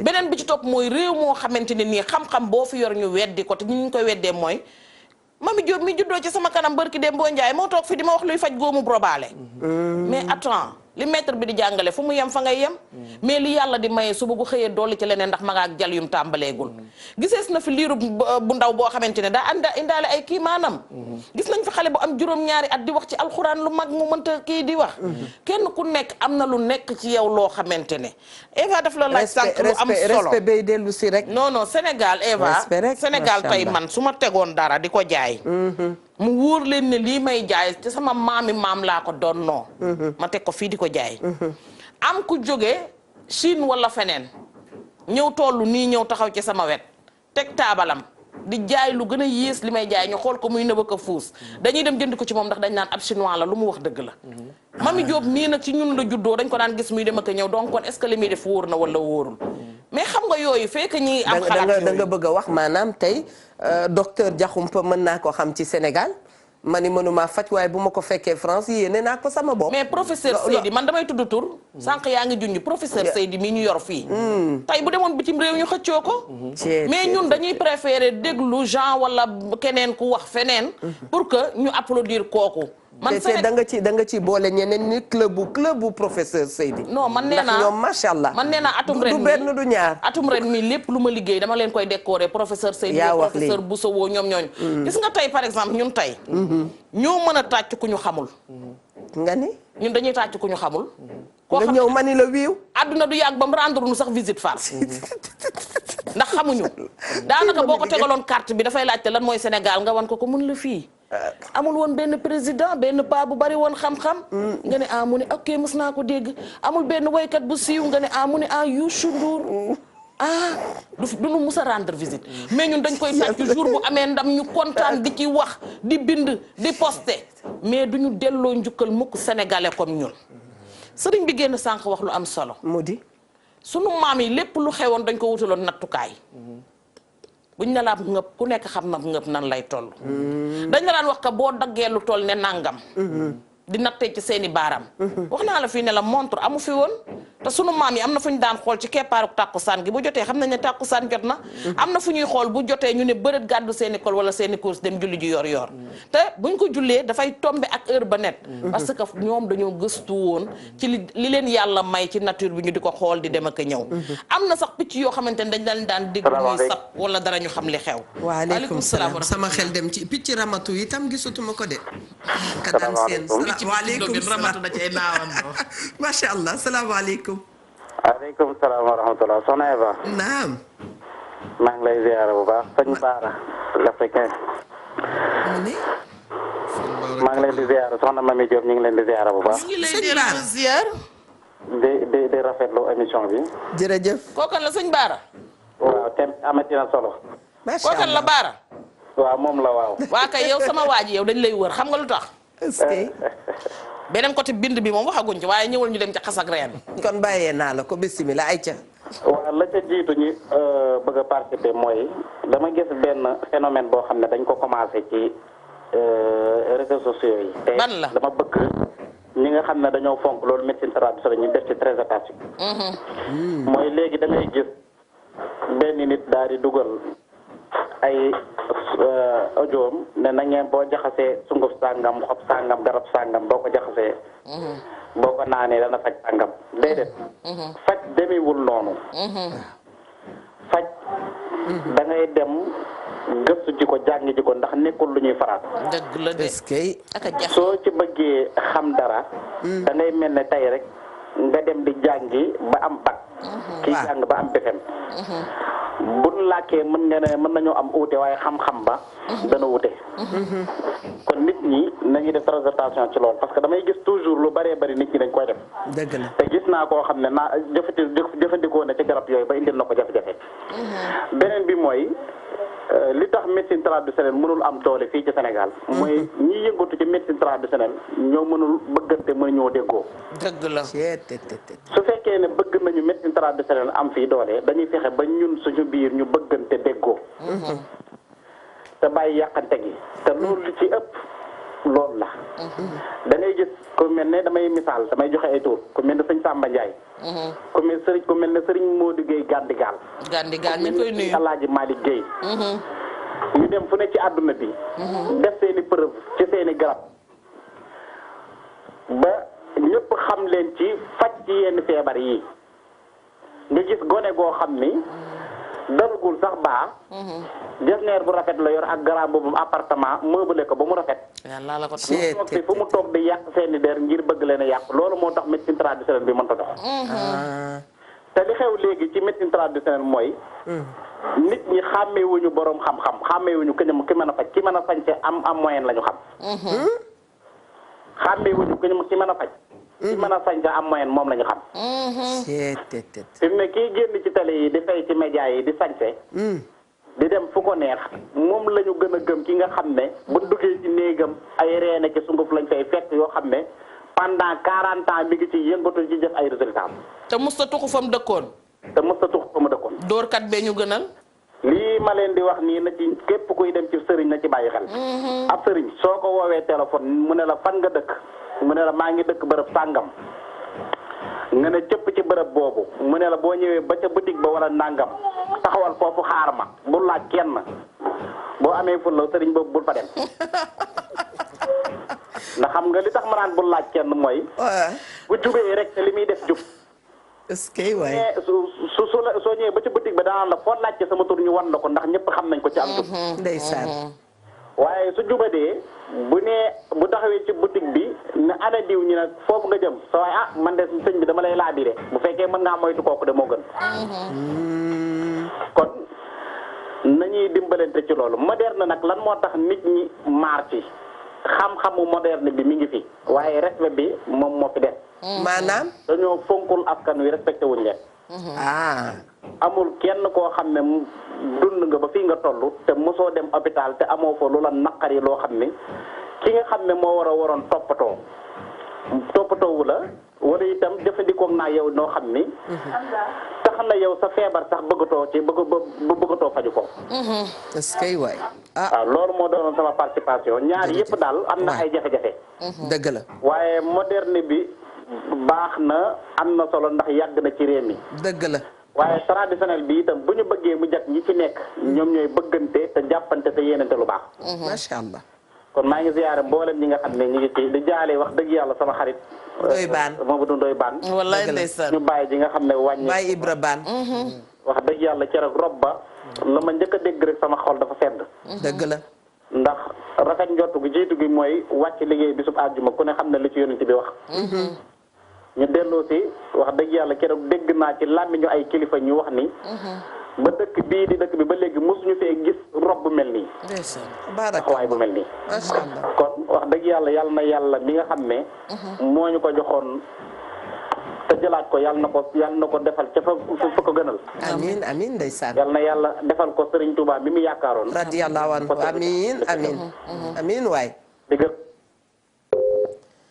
beneen bi ci topp mooy réew moo xamante ne nii xam-xam boo fi yor ñu weddi ko te ñu koy weddee mooy Mami Diop mi juddoo ci sama kanam barki dem boo njaay moo toog fi di ma wax luy faj góomu brobaale mais attends li maître bi di jàngale fu mu yem fa ngay yem mais li yàlla di maye suba gu xëyee dolli ci leneen ndax ma nga ak jal yum tàmbaleegul gisees na fi liiru bu ndaw boo xamante ne daa indaale ay kii maanam gis nañ fi xale bu am juróom-ñaari at di wax ci alxuraan lu mag mu mënta kii di wax kenn ku nekk am na lu nekk ci yow loo xamante ne Eva daf la laaj sànq lu am solo respect bay dellu si rek non non Sénégal Eva Sénégal tey man su ma tegoon dara di ko jaay mu wóor leen ne lii may jaay te sama maami maam laa ko doon noo ma teg ko fii di ko jaay am ku jóge Chine wala feneen ñëw tollu nii ñëw taxaw ci sama wet teg taabalam di jaay lu gën a yées li may jaay ñu xool ko muy nëba ko fuus dañuy dem jënd ko ci moom ndax dañ naan ab chinois la lu mu wax dëgg la Mami Diop mii nag ci ñun la juddoo dañ ko daan gis muy dem ak ñëw donc kon est-ce que li muy def wóor na wala wóorul mais xam nga yooyu fekk ñi am xalaat da nga bëgg a wax maanaam tey docteur Diakhoumpa mën naa ko xam ci Sénégal ma ni mënuma faj waaye bu ma ko fekkee France yéene naa ko sama bopp. mais professeur Seydi man damay tudd tur sànq yaa ngi junj professeur Seydi mii ñu yor fii tey bu demoon bitim réew ñu xëccoo ko mais ñun dañuy préférer déglu Jean wala keneen ku wax feneen pour que ñu applaudir kooku man te da nga ci boole ñeneen ni club bu professeur Seydi. non man nee naa ndax ñoom macha allah. man nee naa atum ren du benn du ñaar. atum ren mi lépp lu ma liggéey dama leen koy décorer professeur Seydi professeur Bousso ñoom ñooñu. gis nga tey par exemple ñun tey. ñoo mën a tàcc ku ñu xamul. nga ni. ñun dañuy tàcc ku ñu xamul. koo xam nga ñëw ma ni la wiiw. àdduna du yàgg ba mu rendre nu sax visite far ndax xamuñu daanaka boo ko tegaloon carte bi dafay laajte lan mooy Sénégal nga wan ko mun la fii. amul woon benn président benn paa bu bari woon xam-xam. nga ne mu ne ok mës naa ko dégg amul benn woykat bu siiw nga ne mu ne Youssou Ndour du nu mus a rendre visite mais ñun dañ koy tàcc jour bu amee ndam ñu kontaan di ci wax di bind di poster mais duñu delloo njukkal mukk sénégalais comme ñun. sëriñ bi génn sànq wax lu am solo. mu di sunu maam yi lépp lu xewoon dañ ko wutaloon nattukaay. buñ ne la ngëp ku nekk xam na ngëp nan lay toll. dañ la daan wax ka boo daggee lu toll ne nangam. di nattee ci seeni baaraam. wax naa la fii ne la montre amu fi woon. te sunu maam yi am na fu ñu daan xool ci keppaaru tàkkusaan gi bu jotee xam nañ ne tàkkusaan jot na. am na fu ñuy xool bu jotee ñu ne bërët gàddu seeni kol wala seeni course dem julli ji yor-yor. te buñ ko jullee dafay tombe ak heure ba net. parce que ñoom dañoo gëstu woon ci li leen yàlla may ci nature bi ñu di ko xool di dem ak a ñëw. am na sax picc yoo xamante ne dañ leen daan dégg muy sab wala dara ñu xam li xew. waaleykum salaam sama xel dem ci picc ramatu itam gisatuma ko de. ka daan seen waaleykum salaam ramatu da cay naawan macha allah salaamaaleykum. waaleykum salaam wa rahmatulah soxna Eva. naam. maa ngi lay ziara bu baax sëñ Baara l'Africain. maa ngi leen di ziara soxna Mami Diop ñu ngi leen di ziara bu baax. sëñ Baara ziar. di rafetlu émission bi. jërëjëf. kookan la sëñ Baara. waaw thème amati na solo. macha allah kookan la Baara. waaw moom la waaw. waa kay yow sama waa ji yow dañ lay wër xam nga lu tax. est-ce que. beneen côté bind bi moom waxaguñ ci waaye ñëwal ñu dem ca xas ak reen. kon bàyyee naa la ko bisimilah ayca. waaw la ca jiitu ñu bëgg a participer mooy dama gis benn phénomène boo xam ne dañ ko commencé ci réseaux sociaux yi. ban la te dama bëgg ñi nga xam ne dañoo fonk loolu médecine traditionnelle ñu def ci très attention. mooy léegi da ngay gis benn nit daal di dugal ay audioom ne na ngeen boo jaxasee sunguf sàngam xob sàngam garab sàngam boo ko jaxasee boo ko naanee dana faj sàngam déedéet faj demewul noonu faj da ngay dem gëstu ji ko jàngi ji ko ndax nekkul lu ñuy faraat. dëgg la de ak a jafe soo ci bëggee xam dara. da ngay mel ne tey rek nga dem di jàngi ba am bac. kii jàng ba am BFEM. buñ làkkee mën nañoo am uute waaye xam-xam ba dana wute. kon nit ñi nañuy def très attention ci loolu parce que damay gis toujours lu bëree bëri nit ñi dañ koy def. dëgg la te gis naa koo xam ne jëfandikoo na ci garab yooyu ba indil na ko jafe-jafe. beneen bi mooy li tax médecine traditionnelle mënul am doole fii ci Sénégal. mooy ñi yëngatu ci médecine traditionnelle ñoo mënul bëggante mënuñoo déggoo. dëgg la. su fekkee ne bëgg nañu médecine traditionnelle am fii doole dañuy fexe ba ñun suñu biir ñu bëggante déggoo. te bàyyi yàqante gi te loolu li ci ëpp loolu la. da ngay gis ku mel ne damay misaal damay joxe ay tur ku mel ne sëñ Samba Ndiaye. ku mel ne Serigne Modou Gueye Gandigal. Gandigal ñu koy nuyu Alaaji Malick Gueye. ñu dem fu ne ci àdduna bi. def seeni preuve ci seeni garab. ba ñëpp xam leen ci faj ci yenn feebar yi. nga gis gone goo xam ni. dalugul sax baa. jasneer bu rafet la yor ak garab boobu appartement meublé ko ba mu rafet. yàlla la ko tax fu mu toog di yàq seeni der ngir bëgg leen a yàq loolu moo tax médecine traditionnelle bi mënta dox. te li xew léegi ci médecine traditionnelle mooy. nit ñi xàmmeewuñu borom xam-xam xàmmeewuñu ki mën a faj ki mën a sañse am moyen la ñu xam. xàmmeewuñu ki mën a faj. ki mën a sañse am moyen moom la ñu xam. fi mu ne kii génn ci télé yi di fay ci média yi di sañse. di dem fu ko neex moom la ñu gën a gëm ki nga xam ne bu duggee ci néegam ay reene ci sunguf lañ fay fekk yoo xam ne pendant 40 ans mi ngi ci yëngatu ci def ay résultats. te musta tuxu fa mu dëkkoon. dóorkat bee ñu gënal. lii ma leen di wax nii na ci képp kuy dem ci sëriñ na ci bàyyi xel. ab sëriñ soo ko woowee téléphone mu ne la fan nga dëkk mu ne la maa ngi dëkk bërëb sàngam nga ne cëpp ci bërëb boobu mu ne la boo ñëwee ba ca boutique ba wala nàngam taxawal foofu xaar ma bul laaj kenn boo amee fulla sëriñ boobu bul fa dem ndax xam nga li tax ma naan bul laaj kenn mooy bu jubee rek te li muy def jub est-ce que waay soo ñëwee ba ca boutique ba danaan la foo laajte sama tur ñu wan la ko ndax ñëpp xam nañ ko ci am jub ndeysaan waaye su jubadee bu taxawee ci boutique bi ne ana diw ñu nag foofu nga jëm sa waaye man de sëñ bi dama lay laabire bu fekkee mën ngaa moytu kooku de moo gën kon nañuy dimbalante ci loolu moderne nag lan moo tax nit ñi maar ci xam-xamu moderne bi mi ngi fi waaye respect bi moom moo fi des maanaam dañoo fonkul askan wi respecté wuñ leen amul kenn koo xam ne dund nga ba fii nga toll te mosoo dem hôpital te amoo fa lu la naqari loo xam ne ki nga xam ne moo waroon toppatoowu la wala itam jëfandikoo naa yow noo xam ni tax na yow sa feebar sax bëggatoo faju ko est-ce que waay waaw loolu moo doonoon sama participation ñaar yëpp daal am na ay jafe-jafe dëgg la waaye moderne bi baax na am na solo ndax yàgg na ci réew mi dëgg la waaye traditionnel bi itam bu ñu bëggee mu jag ñi ci nekk ñoom ñooy bëggante te jàppante te yéenante lu baax macha allah kon maa ngi ziyaare mboolem ñi nga xam ne ñu ngi ci di jaale wax dëgg yàlla sama xarit Ndoye Bane Mamadou Ndoye Bane wallaay ndeysaan ñu bàyyi ji nga xam ne wàññi Baye Ibra Bane wax dëgg yàlla keroog rob ba la ma njëkk a dégg rek sama xol dafa sedd dëgg la ndax rafet njottu gi jiitu gi mooy wàcc liggéey bisub àjjuma ku ne xam ne li ci yonent bi wax ñu delloo si wax dëgg yàlla keroog dégg naa ci làmmiñu ay kilifa ñu wax ni ba dëkk bii di dëkk bi ba léegi mosuñu fee gis rob bu mel nii taxawaay bu mel nii kon wax dëgg yàlla na yàlla mi nga xam ne moo ñu ko joxoon te jëlaat ko yàlla na ko defal ca fa ko gënal amiin amiin ndeysaan yàlla na yàlla defal ko Serigne Touba mi mu yaakaaroon radiyallahu anhu amiin amiin amiin waay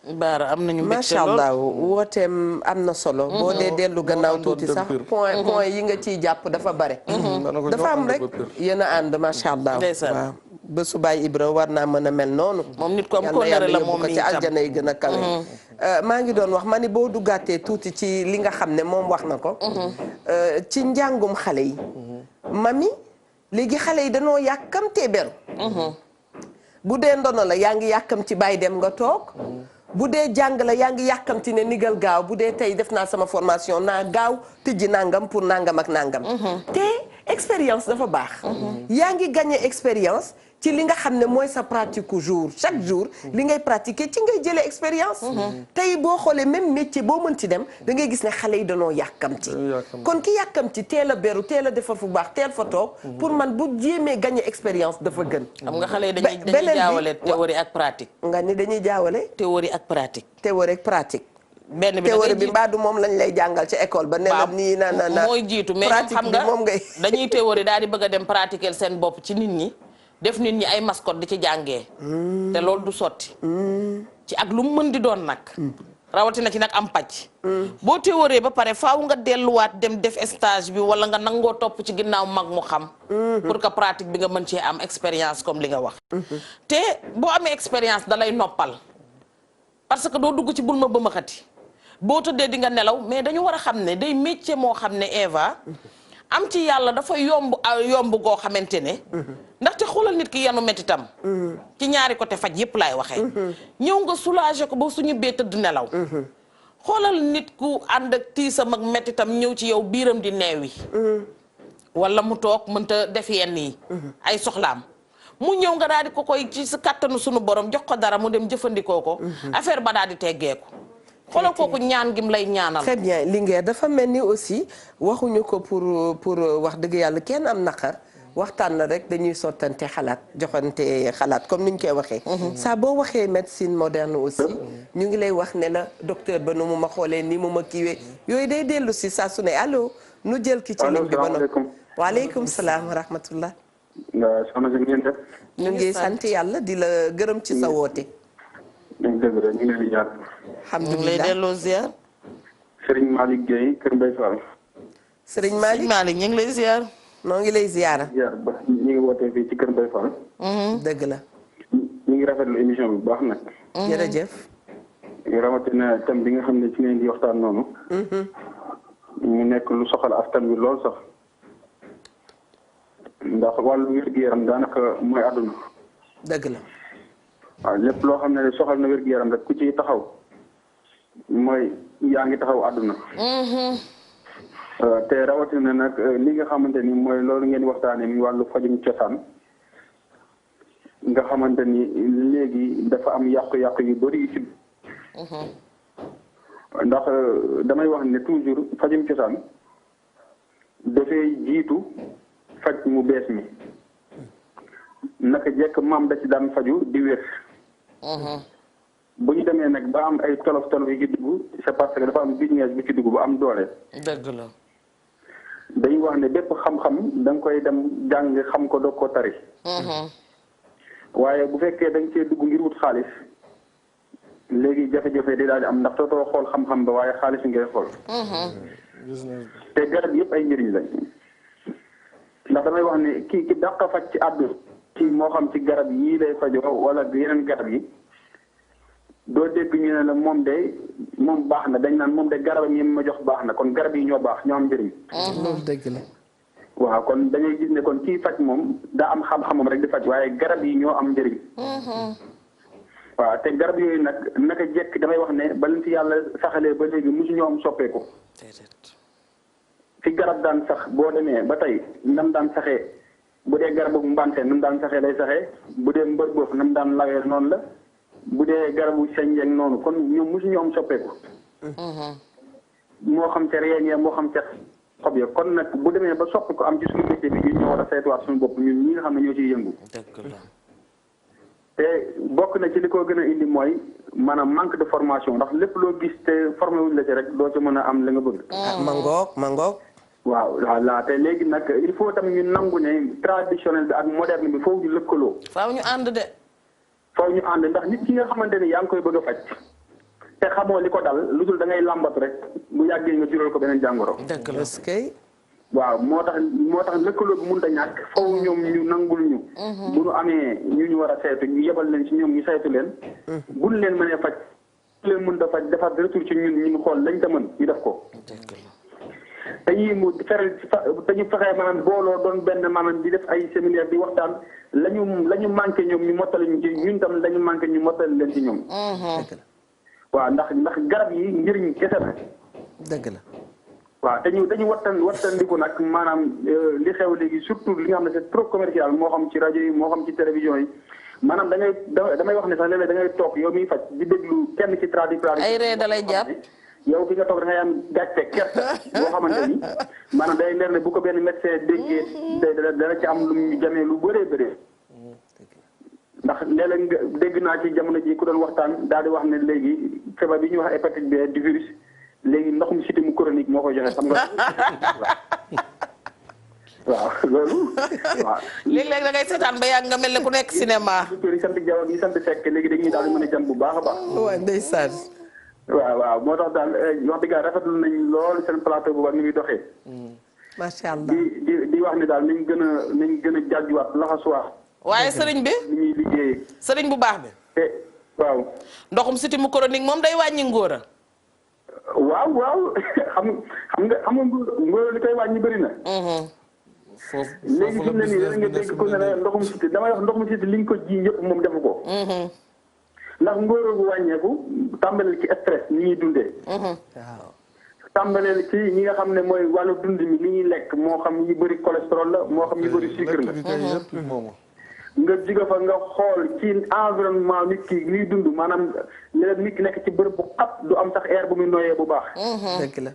Baara am nañu mbégte macha allah wooteem am na solo. boo dee dellu gannaaw tuuti sax point yi nga ciy jàpp dafa bare. dafa am rek yéen a ànd macha allah. waaw ba subaay Ibra war naa mën a mel noonu. moom nit ko am ko nare la moom ci aljana yi gën a kawe. maa ngi doon wax ma ni boo duggaatee tuuti ci li nga xam ne moom wax na ko. ci njàngum xale yi. mami léegi xale yi danoo yàkkamtee beru. bu dee ndono la yaa ngi yàkkam ci bàyyi dem nga toog. bu dee jàng la yaa ngi yàkkamti ne nigal gaaw bu dee tey def naa sama formation naa gaaw tijji nangam pour nangam ak nangam. te expérience dafa baax. yaa ngi gagné expérience ci li nga xam ne mooy sa pratique jour chaque jour li ngay pratiquer ci ngay jëlee expérience. tey boo xoolee même métier boo mën ci dem da ngay gis ne xale yi danoo yàkkamti. kon ki yàkkamti teel a beru teel a defar fu baax teel fa toog. pour man bu jéemee gagné expérience dafa gën. xam nga xale yi dañuy jaawale théorie ak pratique. nga ni dañuy jaawale. théorie ak pratique. théorie ak pratique. benn bi théorie bi mbaa du moom lañ lay jàngal ci école ba. ne la nii na mooy jiitu mais xam nga dañuy théorie daal di bëgg a dem pratiquer seen bopp ci nit ñi. def nit ñi ay mascotte di ci jàngee. te loolu du sotti. ci ak lu mu mën di doon nag. rawatina ci nag am pàcc. boo théorie ba pare faaw nga delluwaat dem def stage bi wala nga nangoo topp ci ginnaaw mag mu xam. pour que pratique bi nga mën cee am expérience comme li nga wax. te boo amee expérience da lay noppal. parce que doo dugg ci bul ma ba ma xati boo tëddee di nga nelaw mais dañu war a xam ne day métier moo xam ne Eva. am ci yàlla dafa yomb goo xamante ne. ndaxte xoolal nit ki yanu mettitam. ci ñaari côté faj yépp laay waxee. ñëw nga soulager ko ba suñu bee tëdd nelaw. xoolal nit ku ànd ak tiisam ak mettitam ñëw ci yow biiram di neewi. wala mu toog mënta def yenn yi. ay soxlaam. mu ñëw nga daal di ko koy ci sa kattanu sunu borom jox ko dara mu dem jëfandikoo ko. affaire ba daal di teggeeku. xoolal kooku ñaan gim lay ñaanal. très bien Linguère dafa mel ni aussi waxuñu ko pour wax dëgg yàlla kenn am naqar waxtaan na rek dañuy sottante xalaat joxante xalaat comme ni ñu koy waxee. saa boo waxee médecine moderne aussi ñu ngi lay wax ne la docteur ba nu mu ma xoolee ni mu ma kiiwee yooyu day dellu si saa su ne allo nu jël ki ci ligne bi ba noppi. waaleykum salaam wa rahmatullah. soxna si ngeen def. ñu ngi sant yàlla di la gërëm ci sa woote. dëgg la ñu ngi leen di jaar. alhamdulilah lay delloo ziar. Serigne Malick Gueye Kër Mbaye Fall. Serigne Malick ñu ngi lay ziar. noo ngi lay ziara. ziar ba ñu ngi wootee fii ci Kër Mbaye Fall. dëgg la. ñu ngi rafetlu émission bi bu baax nag. jërëjëf. rawatina thème bi nga xam ne ci ngeen di waxtaan noonu. mu nekk lu soxal askan wi lool sax. ndax wàllu wér-gu-yaram daanaka mooy àdduna. dëgg la. waaw lépp loo xam ne soxal na wér-gu-yaram rek ku ci taxaw mooy yaa ngi taxaw àdduna. te rawatina nag li nga xamante ni mooy loolu ngeen waxtaanee mi wàllu fajum cosaan nga xamante ni léegi dafa am yàqu-yàqu yu bëri yu ci. ndax damay wax ne toujours fajum cosaan dafay jiitu faj mu bees mi. naka jekk maam da ci daan faju di wér. bu ñu demee nag ba am ay tolof tolof yi ci dugg c'est parce que dafa am business bu ci dugg bu am doole. dëgg la. dañuy wax ne bépp xam-xam da nga koy dem jàng xam ko doog ko tari. waaye bu fekkee da nga cee dugg ngir wut xaalis léegi jafe-jafe di daal di am ndax tootoo xool xam-xam ba waaye xaalis ngay xool. te garab yëpp ay njëriñ lañ. ndax damay wax ne ki dàq faj ci àdduna ci moo xam ci garab yii lay fajoo wala yeneen garab yi doo dégg ñu ne la moom baax na dañ naan moom de garabam yi ma jox baax na kon garab yi ñoo baax ñoo am njëriñ. loolu dëgg la. waaw kon dañuy gis ne kon kii faj moom daa am xam-xamam rek di faj waaye garab yi ñoo am njëriñ. waaw te garab yooyu nag naka jekk damay wax ne ba leen fi yàlla saxalee ba léegi mosu ñoo am soppeeku. fi garab daan sax boo demee ba tey nam daan saxee bu dee garabu mbante nam daan saxee lay saxee bu dee mbër boof nam daan lawee noonu la bu dee garabu senjeeg noonu kon ñoom mosu ñoo am soppeeku. moo xam ca reen ya moo xam ca xob ya kon nag bu demee ba soppi ko am ci suñu métier bi ñun ñoo war a saytuwaat suñu bopp ñun ñi nga xam ne ñoo ciy yëngu. te bokk na ci li ko gën a indi mooy maanaam manque de formation ndax lépp loo gis te formé wuñ la ci rek doo ci mën a am la nga bëgg. mangoog. waaw voilà te léegi nag il faut tamit ñu nangu ne traditionnel bi ak moderne bi foofu ñu lëkkaloo. faaw ñu ànd de. faaw ñu ànd ndax nit ki nga xamante ni yaa ngi koy bëgg a faj te xamoo li ko dal lu dul da ngay làmbatu rek bu yàggee nga jural ko beneen jàngoro. dëgg la waaw moo tax lëkkaloo bi mënut a ñàkk foofu ñoom ñu nangul ñu. bu ñu amee ñu war a saytu ñu yebal leen ci ñoom ñu saytu leen. buñ leen mënee faj leen mën a faj defaat retour ci ñun ñu xool lañ ta mën ñu def ko. dañuy mu dañu fexee maanaam booloo doon benn maanaam di def ay séminaire di waxtaan la ñu manqué ñoom ñu mottali ñu ci ñun tam la ñu manqué ñu mottali leen ci ñoom. waaw ndax garab yi njëriñ kese la. dëgg la. waaw dañu wattandiku nag maanaam li xew léegi surtout li nga xam ne c'est trop commercial moo xam ci rajo yi moo xam ci télévision yi maanaam damay wax ne sax léeg-léeg da ngay toog yow miy faj di déglu kenn ci tradipratique ay ree da lay jàpp yow fi nga toog da ngay am gàcce kersa boo xamante ni maanaam day leer ne bu ko benn médecin déggee dana ci am lu mu jamee lu bëree bëree ndax léeg-léeg nga dégg naa ci jamono ji ku doon waxtaan daal di wax ne léegi feebar bi ñuy wax hépatite B du virus léegi ndoxum siti mu chronique moo koy joxe xam nga waaw loolu waaw. léeg-léeg da ngay seetaan ba yàgg nga mel ne ku nekk cinéma. yi sant Diaw yi sant Seck léegi dañuy daal di mën a jëm bu baax a baax. waaw ndeysaan. waaw moo tax daal wax dëgg yàlla rafetlu nañ lool seen plateau bu baax ni muy doxee. macha allah di wax ni daal nañ gën a jaajuwaat laxasuwaat. waaye sëriñ bi ni ñuy liggéeyee. sëriñ bu baax bi. waaw. ndoxum siti mu chronique moom day wàññi ngóora. waaw xam nga ngóora li koy wàññi bëri na. foofu léegi fi mu ne nii da nga dégg ko ne la ndoxum siti damay wax ndoxum siti liñ ko ji yëpp moom defu ko. ndax ngóora gu wàññeeku tàmbaleel ci stress ni ñuy dundee. waaw. tàmbaleel ci ñi nga xam ne mooy wàllu dund mi li ñuy lekk moo xam yi bëri cholestérol la moo xam yi bëri sucre la. nga jiga fa nga xool ci environnement nit ki liy dund maanaam léeg nit ki nekk ci bërëb bu xat du am sax air bu muy noyyee bu baax. dëgg la.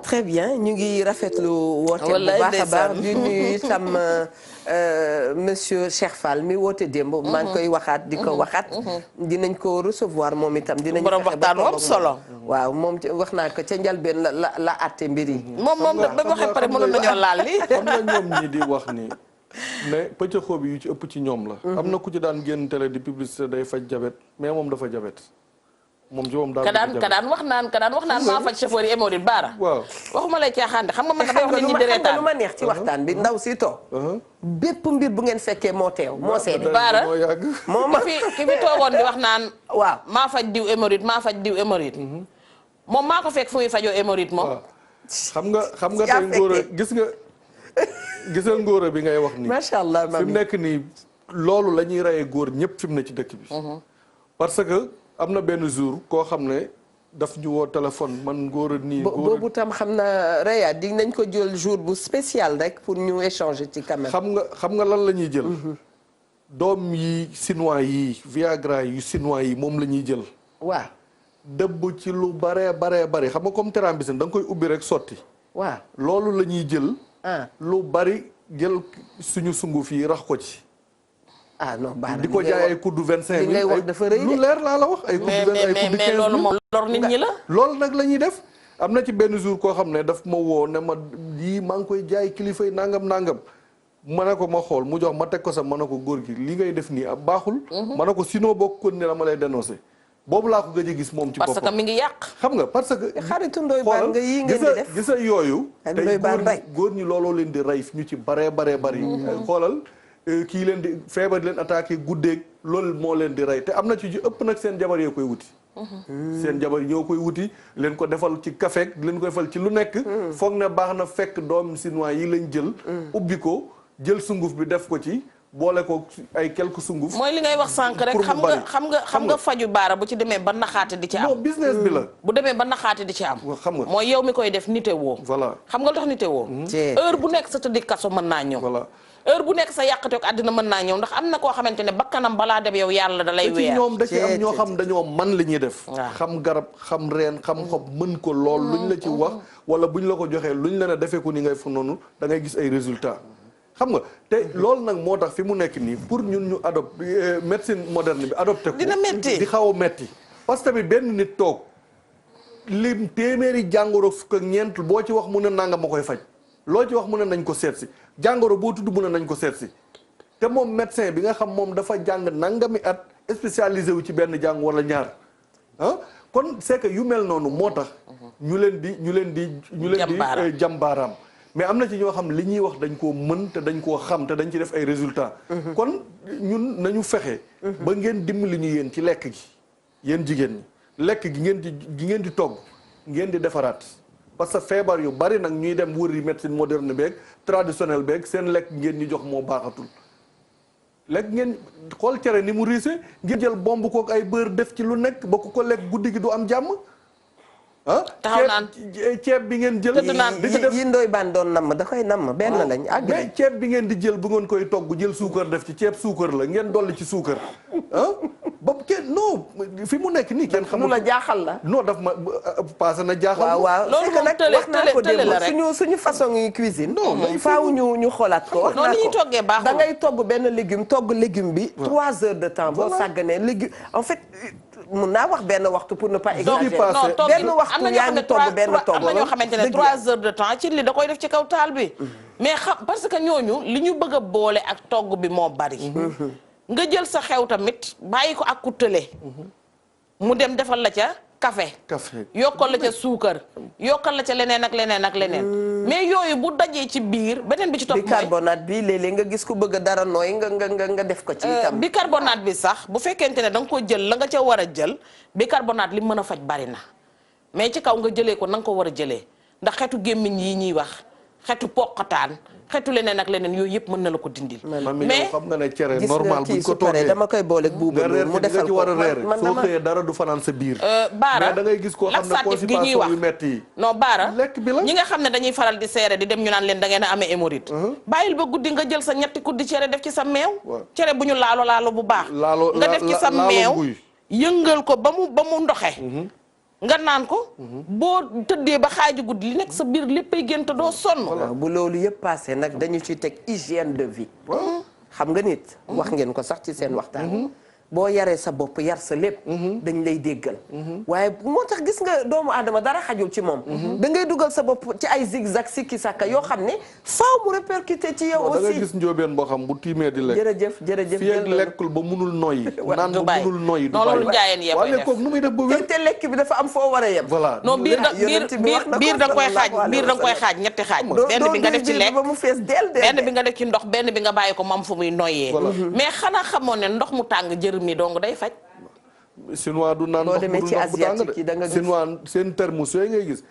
très bien ñu ngi rafetlu woote bu baax a baax di nuyu itam monsieur Cheikh Fall mi woote démb maa ngi koy waxaat di ko waxaat dinañ ko recevoir moom itam dinañ borom waxtaan am solo waaw moom wax naa ko ca njalbeen la àtte mbir yi moom da ba waxee pare mënoon nañoo laal li xam nga ñoom ñi di wax ni ne pëccëxoo bi yu ci ëpp ci ñoom la am na ku ci daan génn télé di publicité day faj jabet mais moom dafa jabet moom ci moom ka daan wax naan maa faj chauffeur yi émoride baara waaw waxuma lay caaxaan de xam nga man damay wax nit ñi di reetaan lu ma neex ci waxtaan bi ndaw si toog bépp mbir bu ngeen fekkee moo teew moo seede baara moom ki fi toogoon di wax naan waaw maa faj diw émoride moom maa ko fekk fu muy fajoo émoride moom xam nga tey ngóora gis nga ngóora bi ngay wax nii macha allah fi mu nekk nii loolu la ñuy reyee góor ñëpp fi mu ne ci dëkk bi parce que am na benn jour koo xam ne daf ñu woo téléphone man ngóor a nii. boobu tam xam na Reya di nañ ko jël jour bu spécial rek pour ñu échanger ci quand même. xam nga lan la ñuy jël. doom yi chinois yi Viagra yu chinois yi moom la ñuy jël. waaw. dëbb ci lu baree bari xam nga comme terambisine da nga koy ubbi rek sotti. waaw loolu la ñuy jël. lu bari jël suñu sunguf yi rax ko ci. ah non baara di ko jaay ay kuddu 25 li ngay wax dafa rëy lu leer laa la wax ay kuddu 20 ay kuddu 15 mais loolu moom lor nit ñi la loolu nag la ñuy def am na ci benn jour koo xam ne daf ma woo ne ma lii maa ngi koy jaay kilifa yi nangam ma ne ko ma xool mu jox ma teg ko sax ma ne ko góor gi li ngay def nii baaxul ma ne ko sinon boo ko ne dama lay dénoncé boobu laa ko gëj a gis moom ci boppam parce que mi ngi yàq xam nga parce que xaritu ndoy baan nga yii ngeen di def gisa yooyu tey góor ñi looloo leen di rey ñu ci baree bari xoolal kii leen di feebar leen attaqué guddeeg loolu moo leen di rey te am na ci ju ëpp nag seen jabar yoo koy wuti seen jabar ñoo koy wuti leen ko defal ci café leen ko defal ci lu nekk foog ne baax na fekk doom chinois yi lañ jël ubbi ko jël sunguf bi def ko ci boole ko ay quelques sunguf mooy li ngay wax sànq rek xam nga faju baara bu ci demee ba naxaate di ci am non business bi la bu demee ba naxaate di ci am xam nga mooy yow mi koy def nite woo voilà xam nga lu tax nite woo heure bu nekk sa tëddi kaso mën naa ñëw voilà heure bu nekk sa yàqate ak àddina mën naa ñëw ndax am na koo xamante ne bakkanam balaa dem yow yàlla da lay weer ñoom da ci am ñoo xam dañoo man li ñuy def xam garab xam reen xam xob mën ko lool luñ la ci wax wala buñ la ko joxee luñ la ne defee ko ni ngay fu noonu da ngay gis ay résultats xam nga te loolu nag moo tax fi mu nekk nii pour ñun ñu adopté médecine moderne bi adopté ko dina metti di xaw a metti parce que tamit benn nit toog lim téeméeri jàngoro fukk ak ñeent boo ci wax mu ne nanga ma koy faj loo ci wax mu ne nañ ko seet si jàngoro boo tudd mu ne nañ ko seet si te moom médecin bi nga xam moom dafa jàng nangami at spécialisé wu ci benn jàng wala ñaar kon c'est que yu mel noonu moo tax ñu leen di jàmbaaraam mais am na ci ñoo xam li ñuy wax dañ koo mën te dañ koo xam te dañ ci def ay résultats kon ñun nañu fexe ba ngeen dimbali ñu yéen ci lekk gi yéen jigéen ñi lekk gi ngeen di togg ngeen di defaraat parce que feebar yu bari nag ñuy dem wëri médecine moderne beeg traditionnelle beeg seen lekk ngeen ñu jox moo baaxatul lekk ngeen xool cere ni mu riise ngeen jël bomb kook ay beurre def ci lu nekk ba ku ko lekk guddi gi du am jàmm taxaw naan ceeb bi ngeen jël. tëdd naan yi Ndoye Bane doon namm da koy namm benn lañ. àgg mais ceeb bi ngeen di jël bu ngeen koy togg jël suukar def ci ceeb suukar la ngeen dolli ci suukar ba kenn non fi mu nekk nii. kenn xamul la jaaxal la. non daf ma passé na jaaxal. waaw loolu moom tële suñu façon yi cuisine. non faaw ñu xoolaat ko. wax naa ko ni ñuy toggee baaxul. da ngay togg benn légume togg légume bi. 3 heures de temps boo sàgganee légume en fait. mun naa wax benn waxtu pour ne pas exagérer. non benn waxtu yaa ngi togg benn togg. am na ñoo xamante ne 3 heures de temps ci li da koy def ci kaw taal bi. mais parce que ñooñu li ñu bëgg a boole ak togg bi moo bari. nga jël sa xew tamit bàyyi ko ak ku tële. mu dem defal la ca café. yokkal la ca suukar. yokkal la ca leneen ak leneen ak leneen. mais yooyu bu dajee ci biir beneen bi ci topp mooy bicarbonate bi léeg-léeg nga gis ko bëgg a dara nooy nga def ko ci itam. bicarbonate bi sax bu fekkente ne da nga ko jël la nga ca war a jël bicarbonate li mën a faj bari na mais ci kaw nga jëlee ko na nga ko war a jëlee ndax xetu gémmiñ yi ñuy wax xetu poqataan xetu leneen ak leneen yooyu yëpp mën na la ko dindil. mais xam nga ne cere normal buñ ko toogee dama koy boole buuba mu defal ko man soo xëyee dara du fanaan sa biir. baara mais da ngay gis koo xam ne constipation yu metti yi. non baara lekk bi la ñi nga xam ne dañuy faral di seere di dem ñu naan leen da ngeen a amee hémorroïde. bàyyil ba guddi nga jël sa ñetti kuddi cere def ci sa meew. cere bu ñu laalo bu baax. nga def ci sa meew yëngal ko ba mu ndoxe. nga naan ko. boo tëddee ba xaaju guddi li nekk sa biir léppay génn te doo sonn. bu loolu yëpp passé nag dañu ci teg hygiène de vie. xam nga nit. wax ngeen ko sax ci seen waxtaan. boo yaree sa bopp yar sa lépp. dañ lay déggal. waaye moo tax gis nga doomu aadama dara xajul ci moom. da ngay dugal sa bopp ci ay zigzag sikki sàkka yoo xam ne faaw mu répercuté ci yow aussi. da ngay gis njóobeen boo xam bu tiimee di lekk. jërëjëf fii ak lekkul ba munul noyyi. naan ba munul noyyi. non loolu njaayeen yee koy def nu muy def ba wér. te lekk bi dafa am foo war a yem. voilà non biir da koy xaaj ñetti xaaj. benn bi nga def ci lekk ba mu fees del benn bi nga def ci ndox benn bi nga bàyyi ko mam fu muy noyyee. mais xanaa xamoon ne ndox mu tàng jër mi dong day faj. Chinois du naan ndox bu tàng de Chinois seen termes yooyu ngay gis.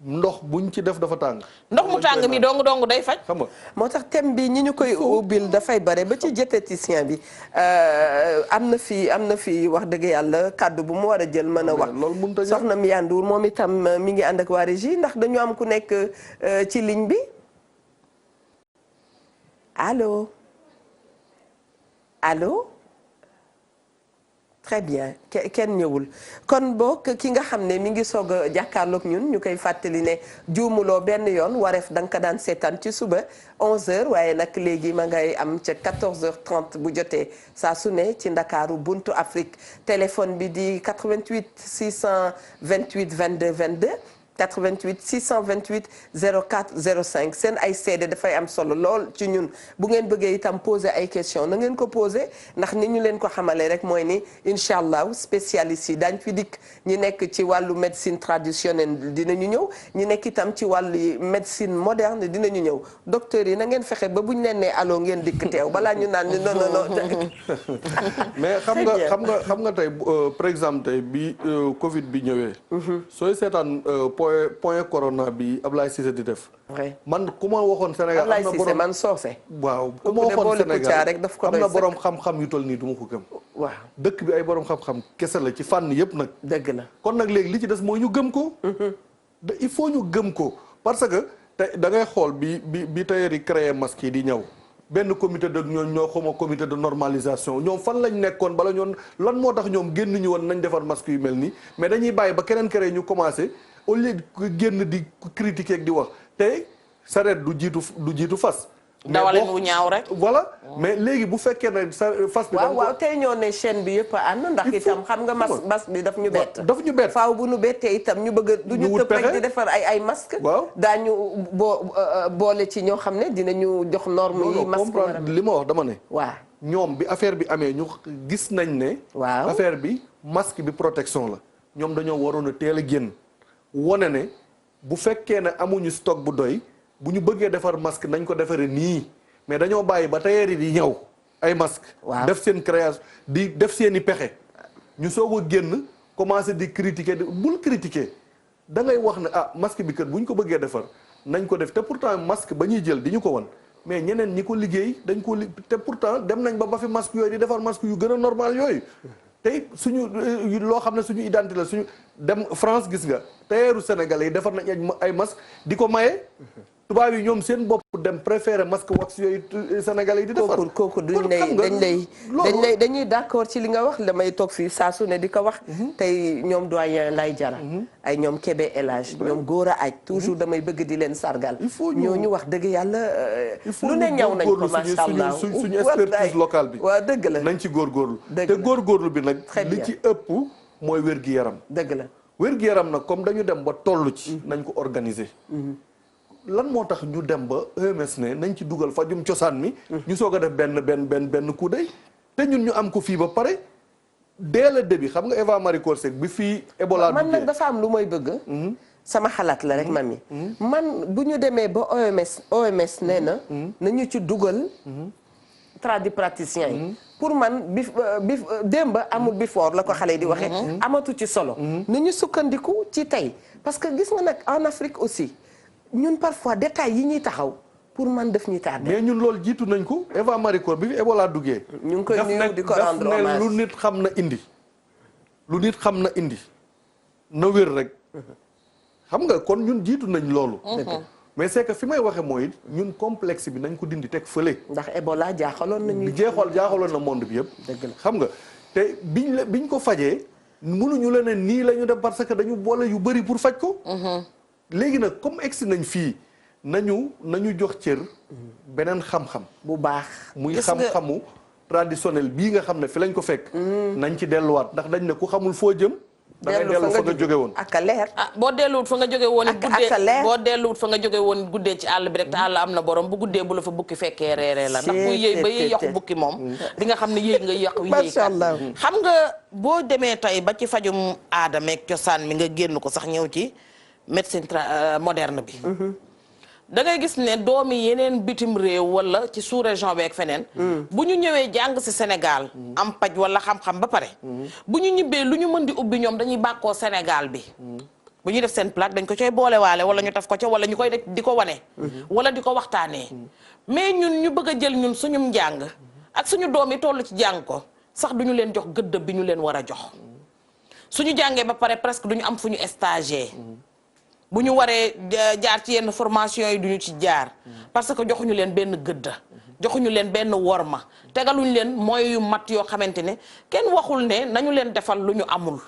ndox buñ ci def dafa tàng. ndox mu tàng mi dong day faj. xam nga moo tax thème bi ñi ñu koy ubbil dafay bare ba ci diététicien bi am na fi wax dëgg yàlla kàddu bu mu war a jël mën a wax. soxna Miya Ndour moom itam mi ngi ànd ak waa régie ndax dañu am ku nekk ci ligne bi allo. très bien kenn ñëwul kon boog ki nga xam ne mi ngi soog a jàkkaarloog ñun ñu koy fàttali ne juumuloo benn yoon wareef da nga ko daan seetaan ci suba 11h waaye nag léegi ma ngay am ca 14h30 bu jotee saa su ne ci Ndakaaru buntu Afrique téléphone bi di 88 628 22 22 88 628 04 05 seen ay seede dafay am solo lool ci ñun bu ngeen bëggee itam poser ay question na ngeen ko poser ndax ni ñu leen ko xamalee rek mooy ni incha allah spécialistes yi daañ fi dikk ñi nekk ci wàllu médecine traditionnelle dinañu ñëw ñi nekk itam ci wàllu médecine moderne dinañu ñëw docteurs yi na ngeen fexe ba buñ leen nee allo ngeen dikk teew balaa ñu naan ni non. mais xam nga tey par exemple tey bi Covid bi ñëwee. sooy seetaan point corona bi Ablaye Cissé di def. man ku ma waxoon Sénégal am na borom man soose. waaw ku ma waxoon Sénégal am na borom sëkk. xam-xam yu toll nii du ma ko gëm. waaw dëkk bi ay borom xam-xam kese la ci fànn yëpp nag. dëgg la kon nag léegi li ci des mooy ñu gëm ko. il faut ñu gëm ko parce que te da ngay xool bi tailleur yi créé masque yi di ñëw. benn comité de ñoo xuma comité de normalisation ñoom fan lañ nekkoon bala ñoon lan moo tax ñoom génn ñu woon nañ defar masque yu mel nii mais dañuy bàyyi ba keneen créé ñu commencé au lieu génn di critiquer ak di wax te sareet du jiitu fas. dawalin wu ñaaw rek. voilà mais léegi bu fekkee ne sa fas bi. waaw tey ñoo ne chaîne bi yëpp a ànd ndax itam xam nga mas bi daf ñu bett. daf ñu bett faaw bu ñu bettee itam ñu bëgg du ñu tëb rek di defar ay masque waaw daañu boole ci ñoo xam ne dinañu jox norme yi masque comprendre li ma wax dama ne. waaw ñoom bi affaire bi amee ñu gis nañ ne. waaw affaire bi masque bi protection la ñoom dañoo waroon a teel a génn wone ne bu fekkee ne amuñu stock bu doy. bu ñu bëggee defar masque nañ ko defaree nii mais dañoo bàyyi ba tailleur yi di ñëw ay masque def seen création di def seen i pexe ñu soog a génn commencé di critiquer bul critiquer da ngay wax ne masque bi kat bu ñu ko bëggee defar nañ ko def te pourtant masque ba ñuy jël di ñu ko wan mais ñeneen ñi ko liggéey dañ ko te pourtant dem nañ ba fi masque yooyu di defar masque yu gën a normal yooyu tey suñu loo xam ne suñu identité la suñu dem France gis nga tailleur sénégalais yi defar nañ ay masque di ko maye. tubaab yi ñoom seen bopp dem préféré masque wax yooyu sénégalais yi di defar. kooku dañuy d'accord ci li nga wax damay toog fii saa su ne di ko wax. tey ñoom doyen lay jara ay ñoom Kébé Elage ñoom góor a aj toujours damay bëgg di leen sargal. il faut ñu wax dëgg yàlla. lu ne ñaw nañ ko macha allah suñu expertise locale bi. waaw dëgg la nañ ci góorgóorlu. te góorgóorlu bi nag. li ci ëpp mooy wér-gi-yaram. dëgg la wér-gi-yaram nag comme dañu dem ba toll ci. nañ ko organiser. lan moo tax ñu dem ba EMS ne nañ ci dugal fajum cosaan mi. ñu soog a def benn coup d'œil te ñun ñu am ko fii ba pare dès le début xam nga Eva Marie Coll Seck bi fii Ebola man nag dafa am lu may bëgg. sama xalaat la rek mami. man bu ñu demee ba OMS nee na. nañu ci dugal. tradipraticiens yi. pour man bi démb amul before la ko xale yi di waxee. amatu ci solo. nañu sukkandiku ci tey parce que gis nga nag en Afrique aussi. ñun parfois détails yi ñuy taxaw pour man def ñuy tardé. mais ñun loolu jiitu nañ ko Eva Marie Coll bi fi Ebola duggee. ñu ngi koy nuyu di ko rendre hommage lu nit xam na indi. lu nit xam na indi. na wér rek. xam nga kon ñun jiitu nañ loolu. mais c'est que fi may waxe mooy ñun complexe bi nañ ko dindi teg fële. ndax Ebola jaaxaloon nañu. jaaxaloon na monde bi yëpp. dëgg la xam nga te biñ ko fajee mënuñu la ne nii la ñu def parce que dañu boole yu bëri pour faj ko. léegi nag comme egsi nañ fii nañu jox cër beneen xam-xam bu baax muy xam-xamu traditionnel bii nga xam ne fi lañ ko fekk nañ ci delluwaat ndax dañ ne ku xamul foo jëm da ngay dellu fa nga jóge woon ak a leer boo delluwut fa nga jóge woon guddee boo delluwut fa nga jóge woon guddee ci àll bi rek te àll am na borom bu guddee bu la fa bukki fekkee reeree la ndax bu yëy ba yëy yàqu bukki moom di nga xam ne yëy nga yàqu yëy xam nga boo demee tey ba ci fajum aadama ak cosaan mi nga génn ko sax ñëw ci médecine moderne bi da ngay gis ne doomi yeneen bitim réew wala ci sous région bi ak feneen bu ñu ñëwee jàng ci Sénégal am paj wala xam-xam ba pare bu ñu ñibbee lu ñu mën di ubbi ñoom dañuy bàkkoo Sénégal bi bu ñuy def seen plaque dañ ko coy boolewaale wala ñu taf ko ca wala ñu koy def di ko wane wala di ko waxtaanee mais ñun ñu bëgg a jël ñun suñum njàng ak suñu doom yi toll ci jàng ko sax duñu leen jox gëdd bi ñu leen war a jox suñu jàngee ba pare presque duñu am fu ñu stagiaire bu ñu waree jaar ci yenn formation yi duñu ci jaar parce que joxuñu leen benn gëdda joxuñu leen benn worma tegaluñu leen mooy yu mat yoo xamante ne kenn waxul ne nañu leen defal lu ñu amul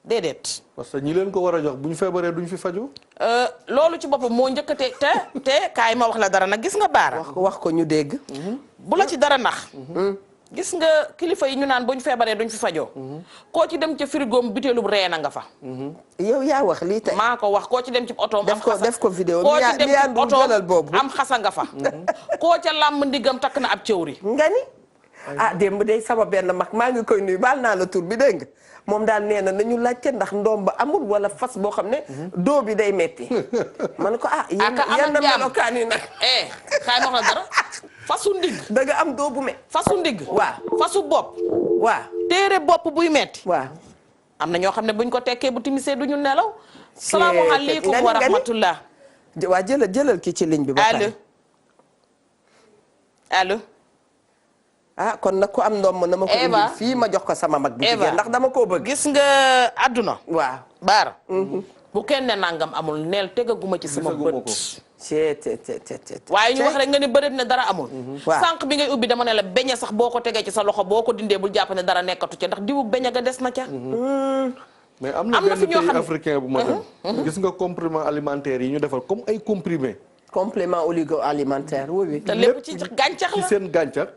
déedéet. parce que ñi leen ko war a jox bu ñu feebaree duñ fi faju loolu ci boppam moo njëkkatee te kaay ma wax la dara nag gis nga baara. wax ko ñu dégg. bu la ci dara nax. gis nga kilifa yi ñu naan bu ñu feebaree duñ fi fajoo. koo ci dem ca frigoom butéelub reena nga fa. yow yaa wax lii tey. maa ko wax koo ci dem ci otoom. def ko vidéo koo ci dem ci otoom boobu am xasa nga fa. koo ca làmb ndigam takk na ab cëwri. nga ni ah démb day sama benn mag maa ngi koy nuyu baal naa la tur bi dégg nga moom daal nee na nañu laajte ndax ndoom ba amul wala fas boo xam ne. doo bi day metti man ko yenn melokaan yi nag. kaay ma wax la dara. fasu ndigg da nga am doo bu me fasu ndigg waaw fasu bopp waaw téere bopp buy metti waaw am na ñoo xam ne buñ ko tekkee bu timisee duñu nelaw salaamaaleykum wa rahmatullah waa jëlal ki ci ligne bi ba pare allo kon nag ku am ndoom na ma ko indi fii ma jox ko sama mag bi jigéen ndax dama koo bëgg gis nga àdduna waaw baara bu kenn ne nangam amul neel tegaguma ci sama bët waaye ñu wax rek nga ni bëreet ne dara amul sànq bi ngay ubbi dama ne la beñe sax boo ko tegee ci sa loxo boo ko dindee bul jàpp ne dara nekkatu ca ndax diwu beñe ga des na ca mais am na benn pays africain bu ma dem gis nga complément alimentaire yi ñu defal comme ay comprimé complément oligo-alimentaire oui te lépp ci gàncax la ci seen gàncax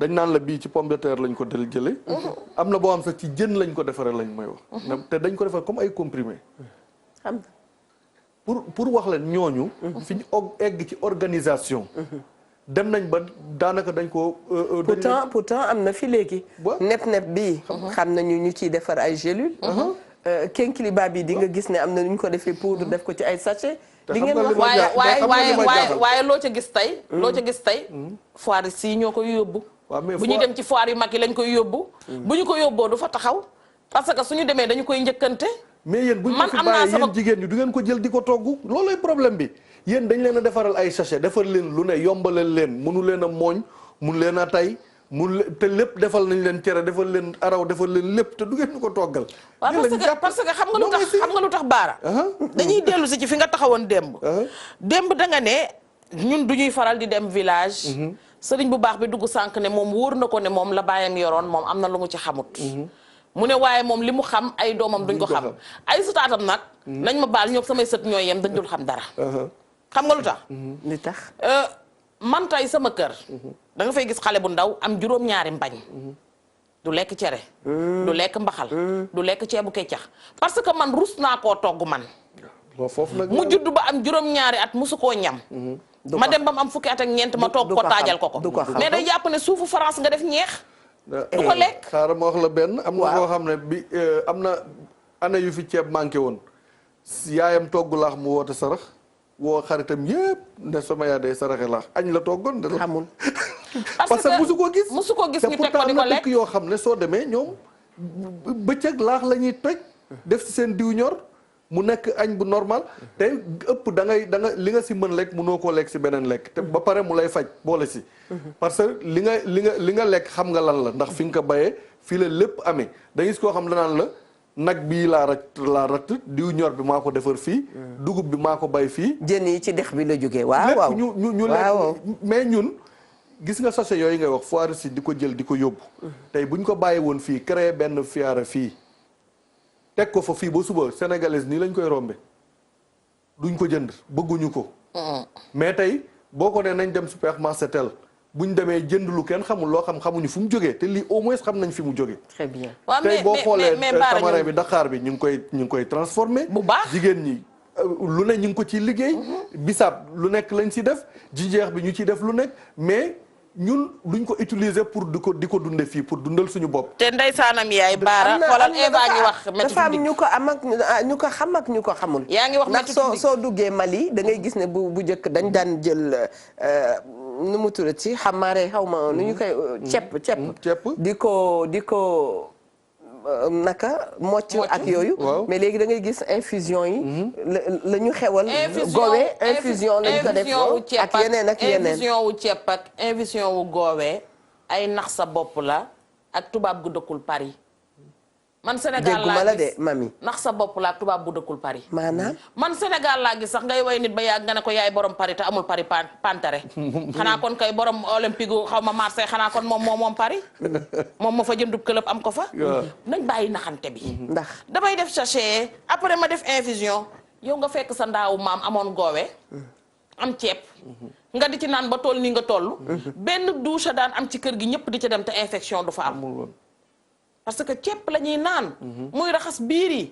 dañ naan la bii ci pomme de terre lañ ko del jële am na boo xam sax ci jën lañ ko defaree lañ may wax te dañ ko defal comme ay comprimé pour wax leen ñooñu fi ñu egg ci organisation dem nañ ba daanaka dañ ko pourtant am na fi léegi nep bi xam nañu ñu ciy defar ay gélules kenkiliba bi di nga gis ne am na ñu ko defee poudre def ko ci ay sachet di ngeen wax waaye loo ca gis tey foire si ñoo koy yóbbu bu ñuy dem ci foire yu mag yi lañ koy yóbbu bu ñu ko yóbboo du fa taxaw parce que suñu demee dañu koy njëkkante mais yéen bu ñu ko fi bàyyee yéen jigéen ñi du ngeen ko jël di ko togg loolooy problème bi yéen dañ leen a defaral ay sachet defar leen lu ne yombalal leen mënu leen a mooñ mënu leen a tay te lépp defal nañ leen cere defal leen araw defal leen lépp te du ngeen ñu ko toggal. waaw parce que xam nga lu tax baara. dañuy dellu si ci fi nga taxawoon démb. démb da nga ne ñun du ñuy faral di dem village. sëriñ bu baax bi dugg sànq ne moom wóor na ko ne moom la baayam yoroon moom am na lu mu ci xamut. mu ne waaye moom li mu xam ay doomam duñ ko xam ay sutaatam nag. nañ ma baal ñoo samay sët ñooy yem dañ dul xam dara. xam nga lu tax. li tax. man tay sama kër. da nga fay gis xale bu ndaw am juróom-ñaari mbañ. du lekk cere. du lekk mbaxal. du lekk ceebu keccax parce que man rus naa koo togg man. mu judd ba am juróom-ñaari at musu koo ñam. ma dem ba mu am fukki at ak ñeent ma togg ko taajal ko mais day jàpp ne suufu France nga def ñeex. du ko lekk xaaral ma wax la benn. am na koo xam ne bi am na année yu fi ceeb manqué woon. yaayam togg laax mu woote sarax. woo xaritam yëpp ne sama yaa day saraxe laax añ la toggoon de la xamul parce que musu ko gis ñu teg ko di ko lekk yoo xam ne soo demee ñoom bëccëg laax la ñuy toj def ci seen diw ñor mu nekk añ bu normal te ëpp da nga li nga si mën lekk mënoo koo lekk si beneen lekk te ba pare mu lay faj boole si parce que li nga lekk xam nga lan la ndax fi nga ko bayee fii la lépp amee da gis koo xam danaan la nag bii laa ratt diw ñor bi maa ko defar fii dugub bi maa ko bay fii jën yi ci dex bi la jógee waaw waaw ñu lekk mais ñun gis nga sachet yooyu ngay wax foire si di ko jël di ko yóbbu tey buñ ko bàyyi woon fii créer benn fiara fii teg ko fa fii ba suba sénégalais nii lañ koy rombe duñ ko jënd bëgguñu ko mais tey boo ko nee nañ dem supermarché tel buñ demee jënd lu kenn xamul loo xamuñu fu mu jógee te lii au moins xam nañ fi mu jógee. très bien tey boo xoolee tamarin bi Dakar bi ñu ngi koy transformé. bu baax jigéen ñi lu ne ñu ngi ko ciy liggéey. bisaab lu nekk lañ ci def jinjeex bi ñu ciy def lu nekk mais ñun duñ ko utiliser pour di ko dunde fii pour dundal suñu bopp. te ndeysaanam yaay baara xoolal Eva ngi wax. dafa am ñu ko am ak ñu ko xam ak ñu ko xamul. yaa ngi wax ndax soo duggee Mali da ngay gis ne bu njëkk dañ daan jël. nu mu tuddati xamaare xaw ma nu ñu koy cepp di ko naka mocc ak yooyu mais léegi da ngay gis infusion yi la ñu xewal gowe infusion lañ ko def ak yeneen infusion wu ceeb ak infusion wu gowe ay nax sa bopp la ak tubaab gu dëkkul Paris man Sénégal laa gis mami nax sa bopp la ak tubaab bu dëkkul Paris maanaam man Sénégal laa gis sax ngay way nit ba yàgg nga ne ko yaay borom Paris te amul Paris pantare xanaa kon kay borom olympique xaw ma Marseille xanaa kon moom Paris moom ma fa jëndub club am ko fa nañ bàyyi naxante bi ndax damay def sachet après ma def infusion yow nga fekk sa ndaawu maam amoon goowe am ceeb nga di ci naan ba toll nii nga toll benn douche daan am ci kër gi ñëpp di ci dem te infection du fa am parce que ceeb la ñuy naan muy raxas biir yi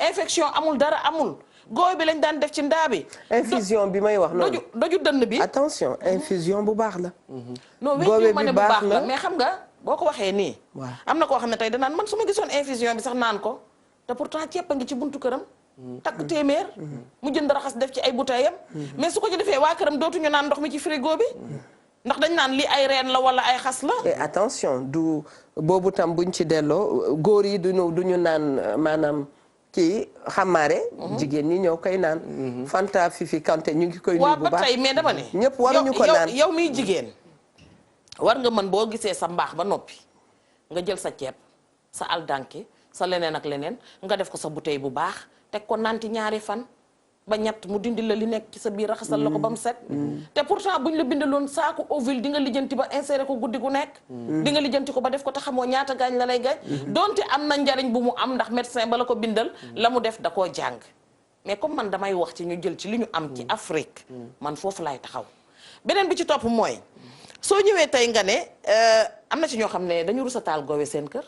infection amul dara amul gooy bi lañ daan def ci ndaa bi infusion bi may wax noonu doju dënn bi attention infusion bu baax la non wéccu ma ne bu baax la mais xam nga boo ko waxee nii am na koo xam ne tey danaan man su ma gisoon infusion bi sax naan ko te pourtant ceeb a ngi ci buntu këram takk téeméer mu jënd raxas def ci ay bouteilles mais su ko ci defee waa këram dootuñu naan ndox mi ci frigo bi ndax dañ naan li ay reen la wala ay xas la. et attention du boobu tam buñ ci delloo góor yi duñu naan maanaam kii xamaare. jigéen ñi ñoo koy naan. Fanta Fifi Kanté ñu ngi koy. nuyu bu baax waaw ba tey mais dama ne. ñëpp waruñu ko naan yow miy jigéen. war nga mën boo gisee sa mbaax ba noppi nga jël sa ceeb sa aldanki sa leneen ak leneen nga def ko sa bouteille bu baax teg ko nanti ñaari fan. ba ñett mu dindi la li nekk ci sa biir raxasal la ko ba mu set te pourtant buñ la bindaloon saaku ovule di nga lijjanti ba insérer ko guddi gu nekk di nga lijjanti ko ba def ko te xamoo ñaata gaañ la lay gaañ donte am na njariñ bu mu am ndax médecin ba la ko bindal la mu def da koo jàng mais comme man damay wax ci ñu jël ci li ñu am ci Afrique man foofu laay taxaw beneen bi ci topp mooy soo ñëwee tey nga ne am na ci ñoo xam ne dañu rusa taal goowe seen kër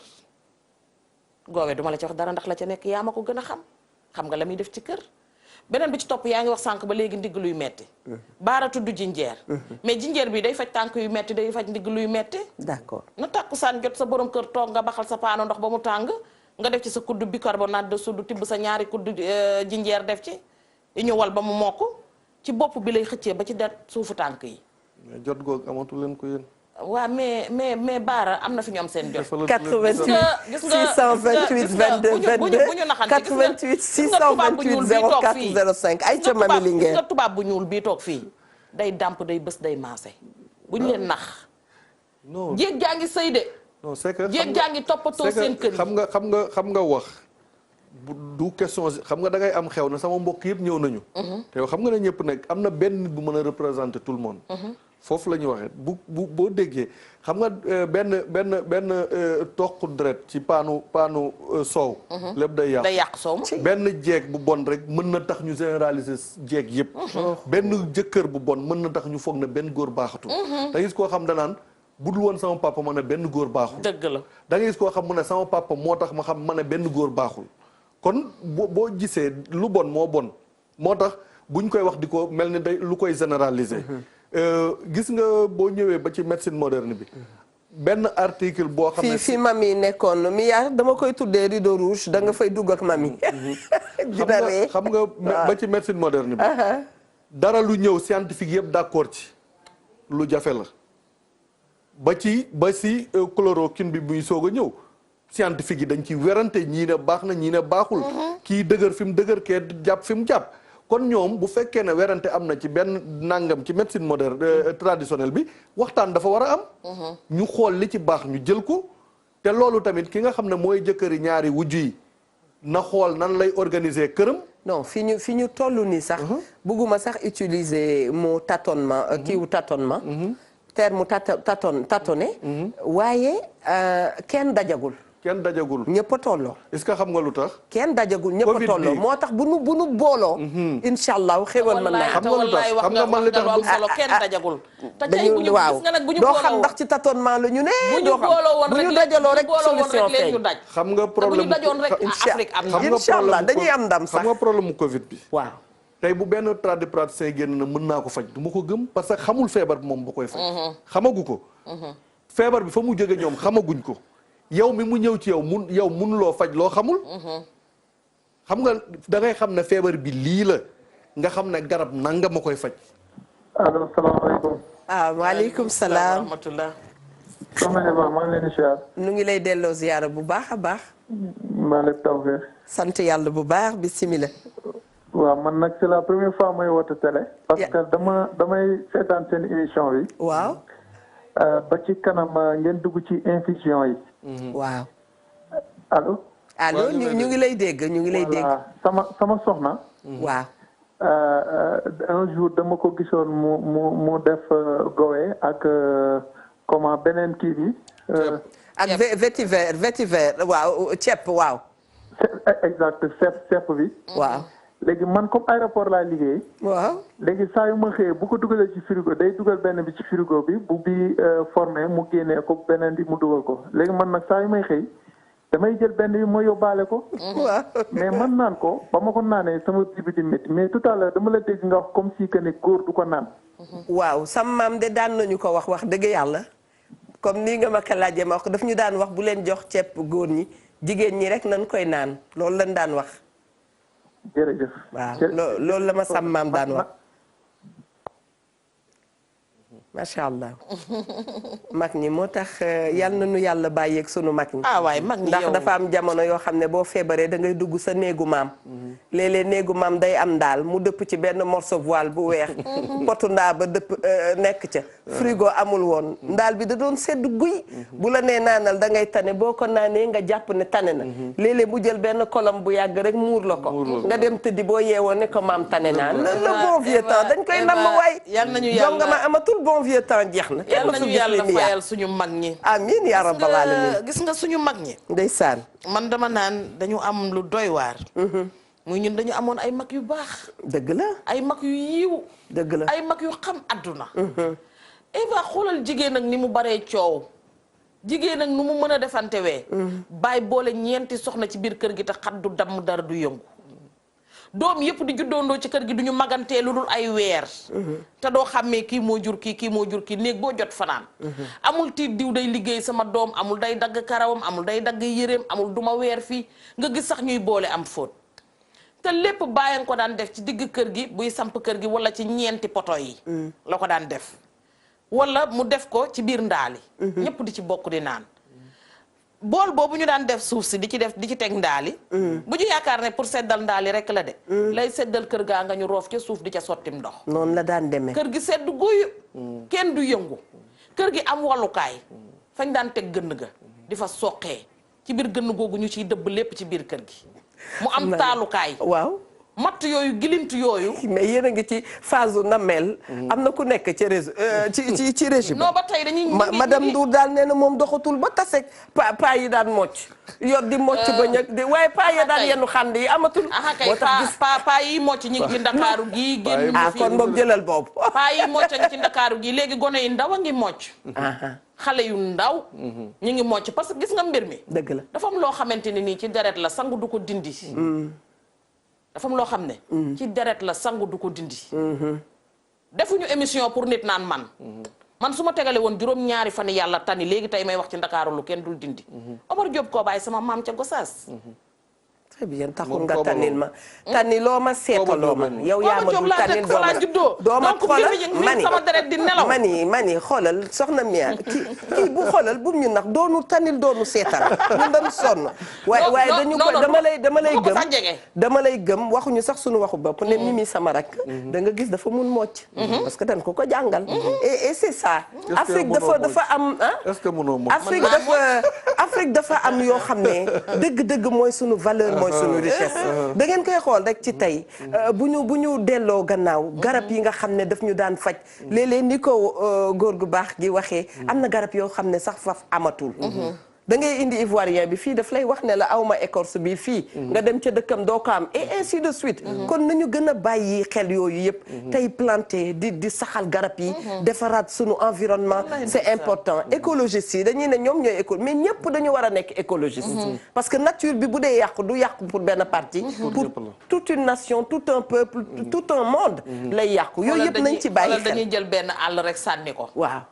goowe duma la ci wax dara ndax la ca nekk yaa ma ko gën a xam nga la muy def ci kër beneen bi ci topp yaa ngi wax sànq ba léegi ndigg luy metti baara tudd jinjeer mais jinjeer bi day faj tànk yu metti day faj ndigg luy metti d'accord na tàkkusaan jot sa borom kër toog nga baxal sa paano ndox ba mu tàng nga def ci sa kuddu bicarbonate de soude tibb sa ñaari kuddu jinjeer def ci ñu wal ba mu mokk ci bopp bi lay xëccee ba ci det suufu tànk yi jot goog amatu leen ko yéen waaw mais baara am na fi ñu am seen jot 88 628 22 22 88 628 04 05 ay ca Mami Linguère nga tubaab bu ñuul bii toog fii day dàmp day bës day maase bu ñu leen nax non jéeg jaa ngi sëy de. non c'est que jéeg jaa ngi toppatoo seen kër yi. xam nga wax du question xam nga da ngay am xew na sama mbokk yëpp ñëw nañu. te yow xam nga ne ñëpp nekk am na benn nit bu mën a représenter tout le monde. foofu la ñuy waxee boo déggee xam nga benn toq deret ci paanu soow. lépp day yàq soow. benn jeeg bu bon rek mën na tax ñu généraliser jeeg yëpp. benn jëkkër bu bon mën na tax ñu foog na benn góor baaxatul. da gis koo xam danaan bu dul woon sama papa ma ne benn góor baaxul. dëgg la da ngay gis koo xam mu ne sama papa moo tax ma xam ma ne benn góor baaxul. kon boo gisee lu bon moo bon moo tax buñ koy wax di ko mel ni day lu koy généraliser. gis nga boo ñëwee ba ci médecine moderne bi benn article boo xam ne fi mami nekkoon mi yaa dama koy tuddee rideau rouge da nga fay dugg ak mami. xam nga ba ci médecine moderne bi. dara lu ñëw scientifique yëpp d'accord ci lu jafe la. ba si chloroquine bi buy soog a ñëw scientifique yi dañ ci werante ñii ne baax na ñii ne baaxul. kii dëgër fi mu dëgër kee jàpp fi mu jàpp. kon ñoom bu fekkee ne werante am na ci benn nangam ci médecine moderne traditionnelle bi waxtaan dafa war a am. ñu xool li ci baax ñu jël ko. te loolu tamit ki nga xam ne mooy jëkkëri ñaari wujj yi na xool nan lay organiser këram. non fi ñu toll nii sax. bëgguma sax utiliser mot tâtonnement kiiwu tâtonnement. terme tâtonner. waaye kenn dajagul. ñëpp a tolloo. est-ce que xam nga lu tax. kenn dajagul ñëpp a tolloo moo tax bu nu booloo. incha allah xéwal mën naa. xam nga lu tax xam nga man li tax solo kenn dajagul. te tey bu ñu gis nga nag bu ñu doo xam ndax ci tâtonnement la ñu ne. doo xam bu ñu dajaloo rek solution feeñ. xam nga problème bu ñu dajoon rek Afrique am na. incha allah dañuy am ndam sax xam nga problème mu Covid bi. waaw. tey bu benn tradipraticien génn na mën naa ko faj du ma ko gëm parce que xamul feebar bi moom ba koy faj. xamagu ko. feebar bi fa mu jóge ñoom xamaguñ ko. yow mi mu ñëw ci yow munuloo faj loo xamul. xam nga da ngay xam ne feebar bi lii la nga xam ne garab nanga ma koy faj. allo salaamaaleykum. waaleykum salaam. rahmatullah. soxna Eva maa ngi leen di ziar. nu ngi lay delloo ziyaara bu baax a baax. maa ngi lay tawfeex. sant yàlla bu baax bisimilah. waaw man nag c'est la première fois may woote télé. parce que damay seetaan seen émission bi. waaw. ba ci kanam ngeen dugg ci infusion yi. waaw. allo. allo ñu ngi lay dégg ñu ngi lay dégg. sama soxna. waaw. un jour dama ko gisoon mu def gowe ak comment beneen kii bi. ak vétiver waaw ceeb waaw. exact ceeb bi. waaw. léegi man comme aéroport laa liggéey. waaw. léegi saa yu ma xëyee bu ko dugalee ci frigo day dugal benn bi ci frigo bi bu bi formé mu génnee ko beneen bi mu dugal ko léegi man nag saa yu may xëy damay jël benn bi ma yóbbaale ko. waaw. mais man naan ko ba ma ko naanee sama biir bi di métti mais tout à l'heure dama la dégg nga wax comme si que ne góor du ko naan. waaw sam maam de daan nañu ko wax dëgg yàlla comme nii nga ma ko laajee ma wax ko daf ñu daan wax bu leen jox ceeb góor ñi jigéen ñi rek nañ koy naan loolu lañ daan wax. jërëjëf. waaw loolu la ma sam maam daan wax. macha allah. mag ñi moo tax yal na nu yàlla bàyyeeg sunu mag ñi. waay mag ñi ndax dafa am jamono yoo xam ne boo feebaree da ngay dugg sa néegu maam. léeg-léeg néegu maam day am ndaal mu dëpp ci benn morceau voile bu weex. potu ndaa ba dëpp nekk ca. frigo amul woon ndaal bi da doon sedd guy. bu la nee naanal da ngay tane boo ko naanee nga jàpp ne tane na. léeg-léeg mu jël benn kolom bu yàgg rek muur la ko. nga dem tëddi boo yeewoo ne ko maam tane naa. le bon vieux temps dañ koy namm waay. yal nañu yàlla jongama amatul bon vieux temps jeex na. yal nañu yàlla fayal suñu mag ñi. amiin yaa rabbal alamin. gis nga suñu mag ñi. ndeysaan. man dama naan dañu am lu doy waar. muy ñun dañu amoon ay mag yu baax. dëgg la. ay mag yu yiiw. dëgg la ay mag yu xam adduna. Eva xoolal jigéen ak ni mu baree coow. jigéen ak nu mu mën a defantewee. bàyyi boole ñeenti soxna ci biir kër gi te xat du damm dara du yëngu. doom yëpp di juddoondoo ci kër gi du ñu magantee lu dul ay weer. te doo xàmmee kii moo jur kii moo jur kii néeg boo jot fanaan. amul tiit diw day liggéey sama doom amul day dagg karawam amul day dagg yéreem amul duma weer fii nga gis sax ñuy boole am fóot. te lépp bàyyi ko daan def ci digg kër gi buy samp kër gi wala ci ñeenti poto yi. la ko daan def. wala mu def ko ci biir ndaali. ñëpp di ci bokk di naan. bool boobu ñu daan def suuf si di ci teg ndaali. bu ñu yaakaar ne pour seddal ndaali rek la de. lay seddal kër gaa nga ñu roof ca suuf di ca sottim ndox. noonu la daan demee. kër gi sedd guyu. kenn du yëngu. kër gi am wallukaay fañ daan teg gënn ga di fa soqee ci biir gënn googu ñu ciy dëbb lépp ci biir kër gi mu am taalukaay waaw matt yooyu gilintu yooyu mais yéen a ngi ci phase namel am na ku nekk ci réseau ci régime non ba tey dañuy madame Ndour daal nee na moom doxatul ba tasek pa yi daan mocc yor di mocc ba ñëg di waaye pa ya daan yenn xand yi amatul kay pa yi mocc ñi ngi ci ndakaaru gi génn kon moom jëlal boobu pa yi mocc ngi ci ndakaaru gi léegi gone yi ndaw a ngi mocc xale yu ndaw ñu ngi mocc parce que gis nga mbir mi dëgg la dafa am loo xamante ne nii ci deret la sangu du ko dindi dafa am loo xam ne ci deret la sangu du ko dindi defuñu émission pour nit naan man su ma tegale woon juróom-ñaari fan yàlla tani léegi tey may wax ci ndakaaru lu kenn dul dindi Omar Diop koo bàyyi sama maam ca Gosaas très bien taxul nga tànnil ma tànniloo ma seetaloo ma yow yaa ma dul tànnil doo ma xoolal sama deret di nelaw mani xoolal soxna Mia kii bu xoolal bu ñu nax doonu tànnil doonu seetal ñun dañu sonn waaye dañu ko dama lay gëm waxuñu sax suñu waxu bopp ne Mimi sama rak da nga gis dafa mun mocc parce que dañ ko jàngal et c'est ça Afrique dafa am est-ce que mënoo mocc Afrique dafa am yoo xam ne dëgg-dëgg mooy suñu valeur mooy suñu richesse da ngeen koy xool rek ci tey bu ñu delloo gannaaw garab yi nga xam ne daf ñu daan faj léeg-léeg ni ko góor gu baax gi waxee am na garab yoo xam ne sax faf amatul da ngay indi ivoirien bi fii daf lay wax ne la awma écorce bi fii nga dem ca dëkkam doo ko am et ainsi de suite kon nañu gën a bàyyi xel yooyu yëpp tey planter di saxal garab yi defaraat sunu environnement c'est important écologiste yi dañuy ne ñoom ñooy école mais ñëpp dañu war a nekk écologiste parce que nature bi bu dee yàqu du yàqu pour benn partie pour toute une nation tout un peuple tout un monde lay yàqu yooyu yëpp nañ ci bàyyi xel dañuy jël benn àll rek sànni ko waaw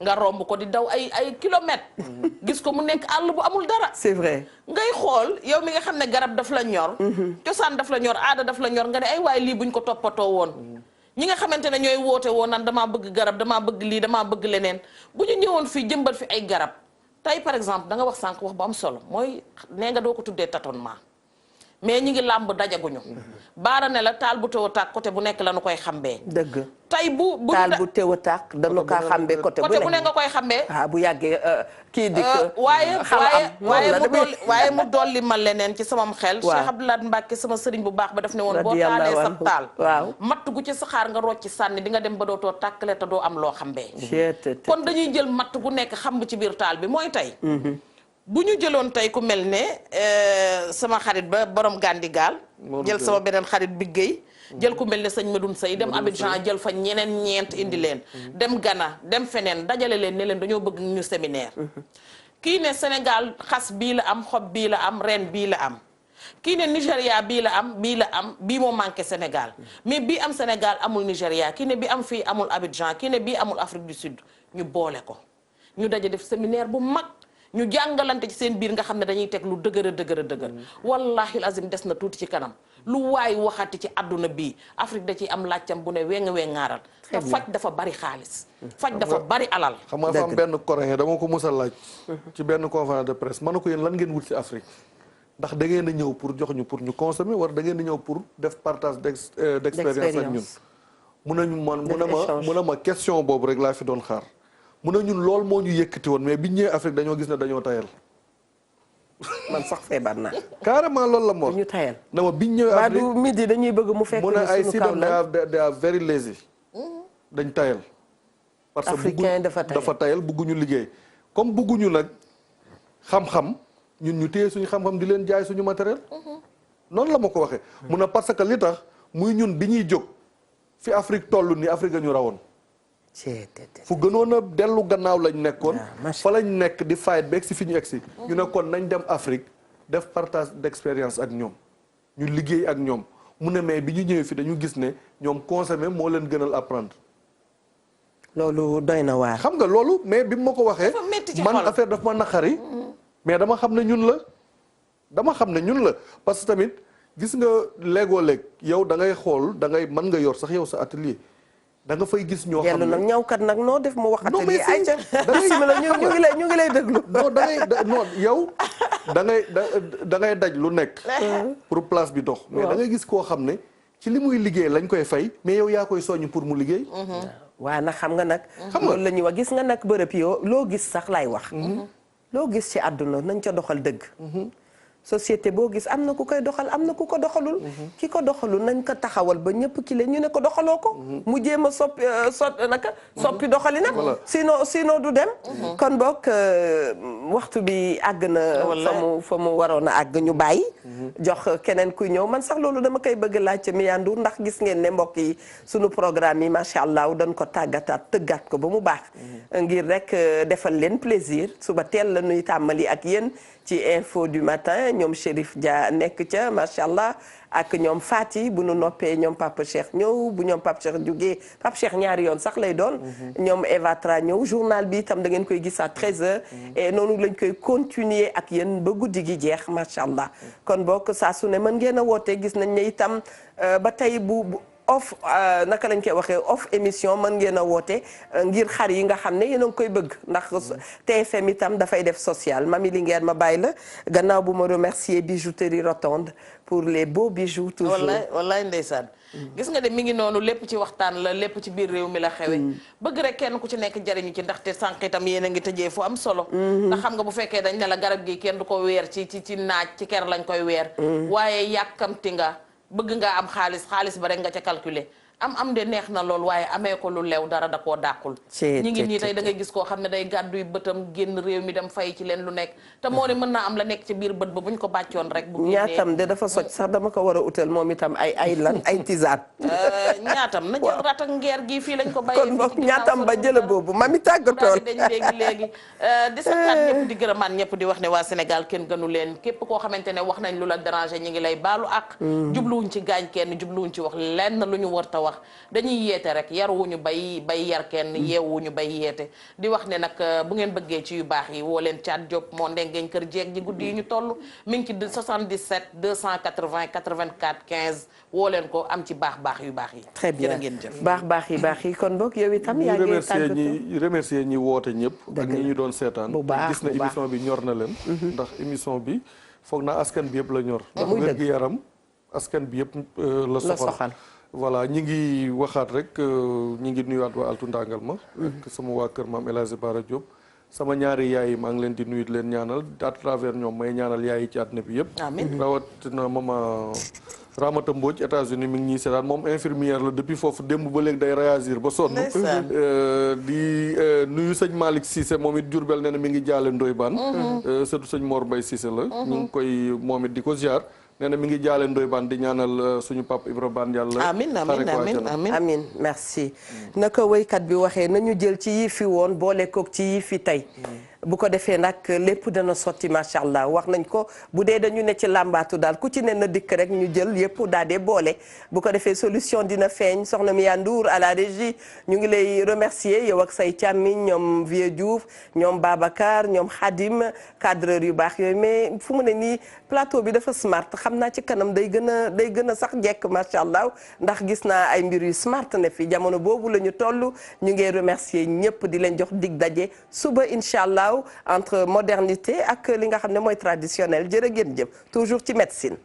nga romb ko di daw ay kilomètres gis ko mu nekk àll bu amul dara c'est vrai ngay xool yow mi nga xam ne garab daf la ñor cosaan daf la ñor aada daf la ñor nga ne ay waay lii buñ ko toppatoo woon ñi nga xamante ne ñooy woote woon naan damaa bëgg garab damaa bëgg lii damaa bëgg leneen bu ñu ñëwoon fii jëmbat fi ay garab tey par exemple da nga wax sànq wax bu am solo mooy nee nga doo ko tuddee tâtonnement mais ñi ngi làmb dajaguñu baara ne la taal bu teew a tàkk côté bu nekk la nu koy xambee dëgg tey bu taal bu teew a tàkk dañu kaa xambee côté bu ne nga koy xambee bu yàggee kii dikk waaye mu dolli ma leneen ci samam xel Cheikh Abdoulaye Mbacke sama sëriñ bu baax ba daf ne woon boo taalee sa taal waaw matt gu ci saxaar nga rocci sànni di nga dem ba dootoo tàkkale te doo am loo xambee kon dañuy jël matt gu nekk xamb ci biir taal bi mooy tey bu ñu jëloon tey ku mel ne sama xarit ba borom Gandigaal jël sama beneen xarit bi Guèye jël ku mel ne sëñ Medoune Sey dem Abidjan jël fa ñeent indi leen dem Ghana dem feneen dajale leen ne leen dañoo bëgg ñu séminaire kii ne Sénégal xas bii la am xob bii la am reen bii la am kii ne Nigéria bii la am bii moo manqué Sénégal mais bii am Sénégal amul Nigéria kii ne bi am fii amul Abidjan kii ne bii amul Afrique du Sud ñu boole ko ñu daje def séminaire bu mag ñu jàngalante ci seen biir nga xam ne dañuy teg lu dëgër wallahi azim des na tuuti ci kanam lu waay waxati ci àdduna bii Afrique da ciy am laajcam bu ne wengaaral te faj dafa bari xaalis faj dafa bari alal xam nga dafa am benn coréen dama ko mos a laaj ci benn conférence de presse man na ko yéen lan ngeen wut ci Afrique ndax da ngeen a ñëw pour jox ñu pour ñu consommer wala da ngeen a ñëw pour def partage d'expérience ak ñun mun na ma question boobu rek laa fi doon xaar mun na ñun loolu moo ñu yëkkati woon mais biñ ñëwee Afrique dañoo gis ne dañoo tayal man sax feebar naa carrément loolu la moom ñu tayal na ma biñ ñëwee Afrique du midi dañuy bëgg mu fekk mu ne ay si they are very lazy dañ tayal parce que dafa tayal bugguñu liggéey comme bugguñu nag xam-xam ñun ñu téye suñu xam-xam di leen jaay suñu matériel noonu la ma ko waxee mun na parce que li tax muy ñun bi ñuy jóg fi Afrique toll ni Afrique ñu rawoon fu gënoon a dellu gannaaw lañ nekkoon fa lañ nekk di fight ba egsi fi ñu egsi ñu nekkoon nañ dem Afrique def partage d'expérience ak ñoom ñu liggéey ak ñoom mu ne mais bi ñu ñëwee fi dañu gis ne ñoom consommer moo leen gënal apprendre loolu doy na waar xam nga loolu mais bi ma ko waxee man affaire daf ma naqari mais dama xam ne ñun la parce que tamit gis nga léegoo-léeg yow da ngay xool da ngay mën nga yor sax yow sa atelier da nga fay gis ñoo xam ne nag ñawkat nag noo def mu wax atelier ay ca bismillah ñu ngi lay déglu non non yow da ngay daj lu nekk pour place bi dox mais da ngay gis koo xam ne ci li muy liggéey lañ koy fay mais yow yaa koy soññ pour mu liggéey waaw nag xam nga nag. loolu la ñuy wax gis nga nag bërëb yoo loo gis sax laay wax. loo gis ci àdduna nañ ca doxal dëgg. société boo gis am na ku koy doxal am na ku ko doxalul. ki ko doxalul nañ ko taxawal ba ñëpp ki la ñu ne ko doxaloo ko. mu jéem a soppi doxalinam. sinon du dem. kon boog waxtu bi àgg na. fa mu waroon a àgg ñu bàyyi. jox keneen kuy ñëw man sax loolu dama koy bëgg laaj ca Miyandour ndax gis ngeen ne mbokk yi sunu programme yi macha allah dañ ko tàggataat tëggaat ko ba mu baax. ngir rek defal leen plaisir suba teel la nuy tàmmali ak yéen. ci info du matin ñoom Chérif Dia nekk ca macha allah ak ñoom Fati bu nu noppee ñoom Papa Cheikh ñëw bu ñoom Papa Cheikh jugee Papa Cheikh ñaari yoon sax lay doon. ñoom Eva Tra ñëw journal bi itam da ngeen koy gis à 13h. et noonu lañ koy continuer ak yéen ba guddi gi jeex macha allah. kon bokk saa su ne mën ngeen a woote gis nañ ne itam ba tey bu. off naka lañ koy waxee off émission mën ngeen a woote ngir xar yi nga xam ne yéen a ngi koy bëgg ndax TFM itam dafay def social Mami Linguère ma bàyyi la gannaaw bu ma remercier bijouterie Rotonde pour les beaux bijoux toujours wallaay ndeysaan gis nga de mi ngi noonu lépp ci waxtaan la lépp ci biir réew mi la xewe bëgg rek kenn ku ci nekk jariñu ci ndaxte sànq itam yéen a ngi tëjee fu am solo ndax xam nga bu fekkee dañ ne la garab gi kenn du ko weer ci naaj ci ker lañ koy weer waaye yàkkamti nga bëgg nga am xaalis ba rek nga ca calculer am de neex na lool waaye amee ko lu lew dara da koo dàqul ñi ngi nii tey da ngay gis koo xam ne day gàdduy bëtam génn réew mi dem fay ci leen lu nekk te moo ne mën naa am la nekk ci biir bët ba buñ ko bàccoon rek bu ñaatam de dafa soj sax dama ko war a utal moom itam ay lan ay tisane ñaatam na jël rat ak ngeer gi fii lañ ko bàyyee kon boog ñaatam ba jëla boobu mami tàggatool dañ léegi di santaat ñëpp di gërëmaan ñëpp di wax ne waa Sénégal kenn gënu leen képp koo xamante ne wax nañ lu la déranger ñi ngi lay baalu ak jubluwuñ ci gaañ kenn jubluwuñ ci wax lenn lu ñu war ta wax dañuy yeete rek yaruwuñu bay yar kenn yeewuñu bay yeete di wax ne nag bu ngeen bëggee ci yu baax yi woo leen Thiat Diop moo ndengeeñ kër jeeg ji guddi yi ñu toll mi ngi ci 77 280 84 15 woo leen ko am ci baax yu baax yi. très bien ngeen jëf baax yi kon boog yow itam yaa ngi tàggatoo ñi remercier ñi woote ñëpp ak ñi ñu doon seetaan gis na émission bi ñor na leen ndax émission bi foog naa askan bi yëpp la ñor ndax wér gi yaram askan bi yëpp la soxal voilà ñi ngi waxaat rek ñi ngi nuyuwaat waa Altu Ndangal ma ak sama waa kër maam El Hadji Bara Diop sama ñaari yaay yi maa ngi leen di nuyu leen ñaanal à travers ñoom may ñaanal yaay yi ci àdduna bi yëpp rawatina mama Ramata Mbodj États-Unis mi ngi ñuy seetaan moom infirmière la depuis foofu démb ba léegi day réagir ba sonn di nuyu sëñ Malick Cissé moom it Diourbel nee na mi ngi jaale Ndoye Bane surtout sëñ Mor Mbaye Cissé la ñu ngi koy moom it di ko ziar nee na mi ngi jaale Ndoye Bane di ñaanal suñu pap Ibra Bane yàlla amiin merci naka waykat bi waxee nañu jël ci yi fi woon boole koog ci yi fi tey bu ko defee nag lépp dana sotti macha allah wax nañ ko bu dee dañu ne ci làmbaatu daal ku ci ne na dikk rek ñu jël yëpp daal dee boole bu ko defee solution dina feeñ soxna Miyandour à la régie ñu ngi lay remercier yow ak say càmmiñ ñoom Vieux Diouf ñoom Babacar ñoom Khadim cadreur yu baax yooyu mais fu mu ne nii plateau bi dafa smart xam naa ci kanam day gën a sax jekk macha allah ndax gis naa ay mbir yu smart ne fi jamono boobu la ñu toll ñu ngi remercier ñëpp di leen jox dig daje suba incha allah entre modernité ak li nga xam ne mooy traditionnel jërë ngeen jëf toujours ci médecine.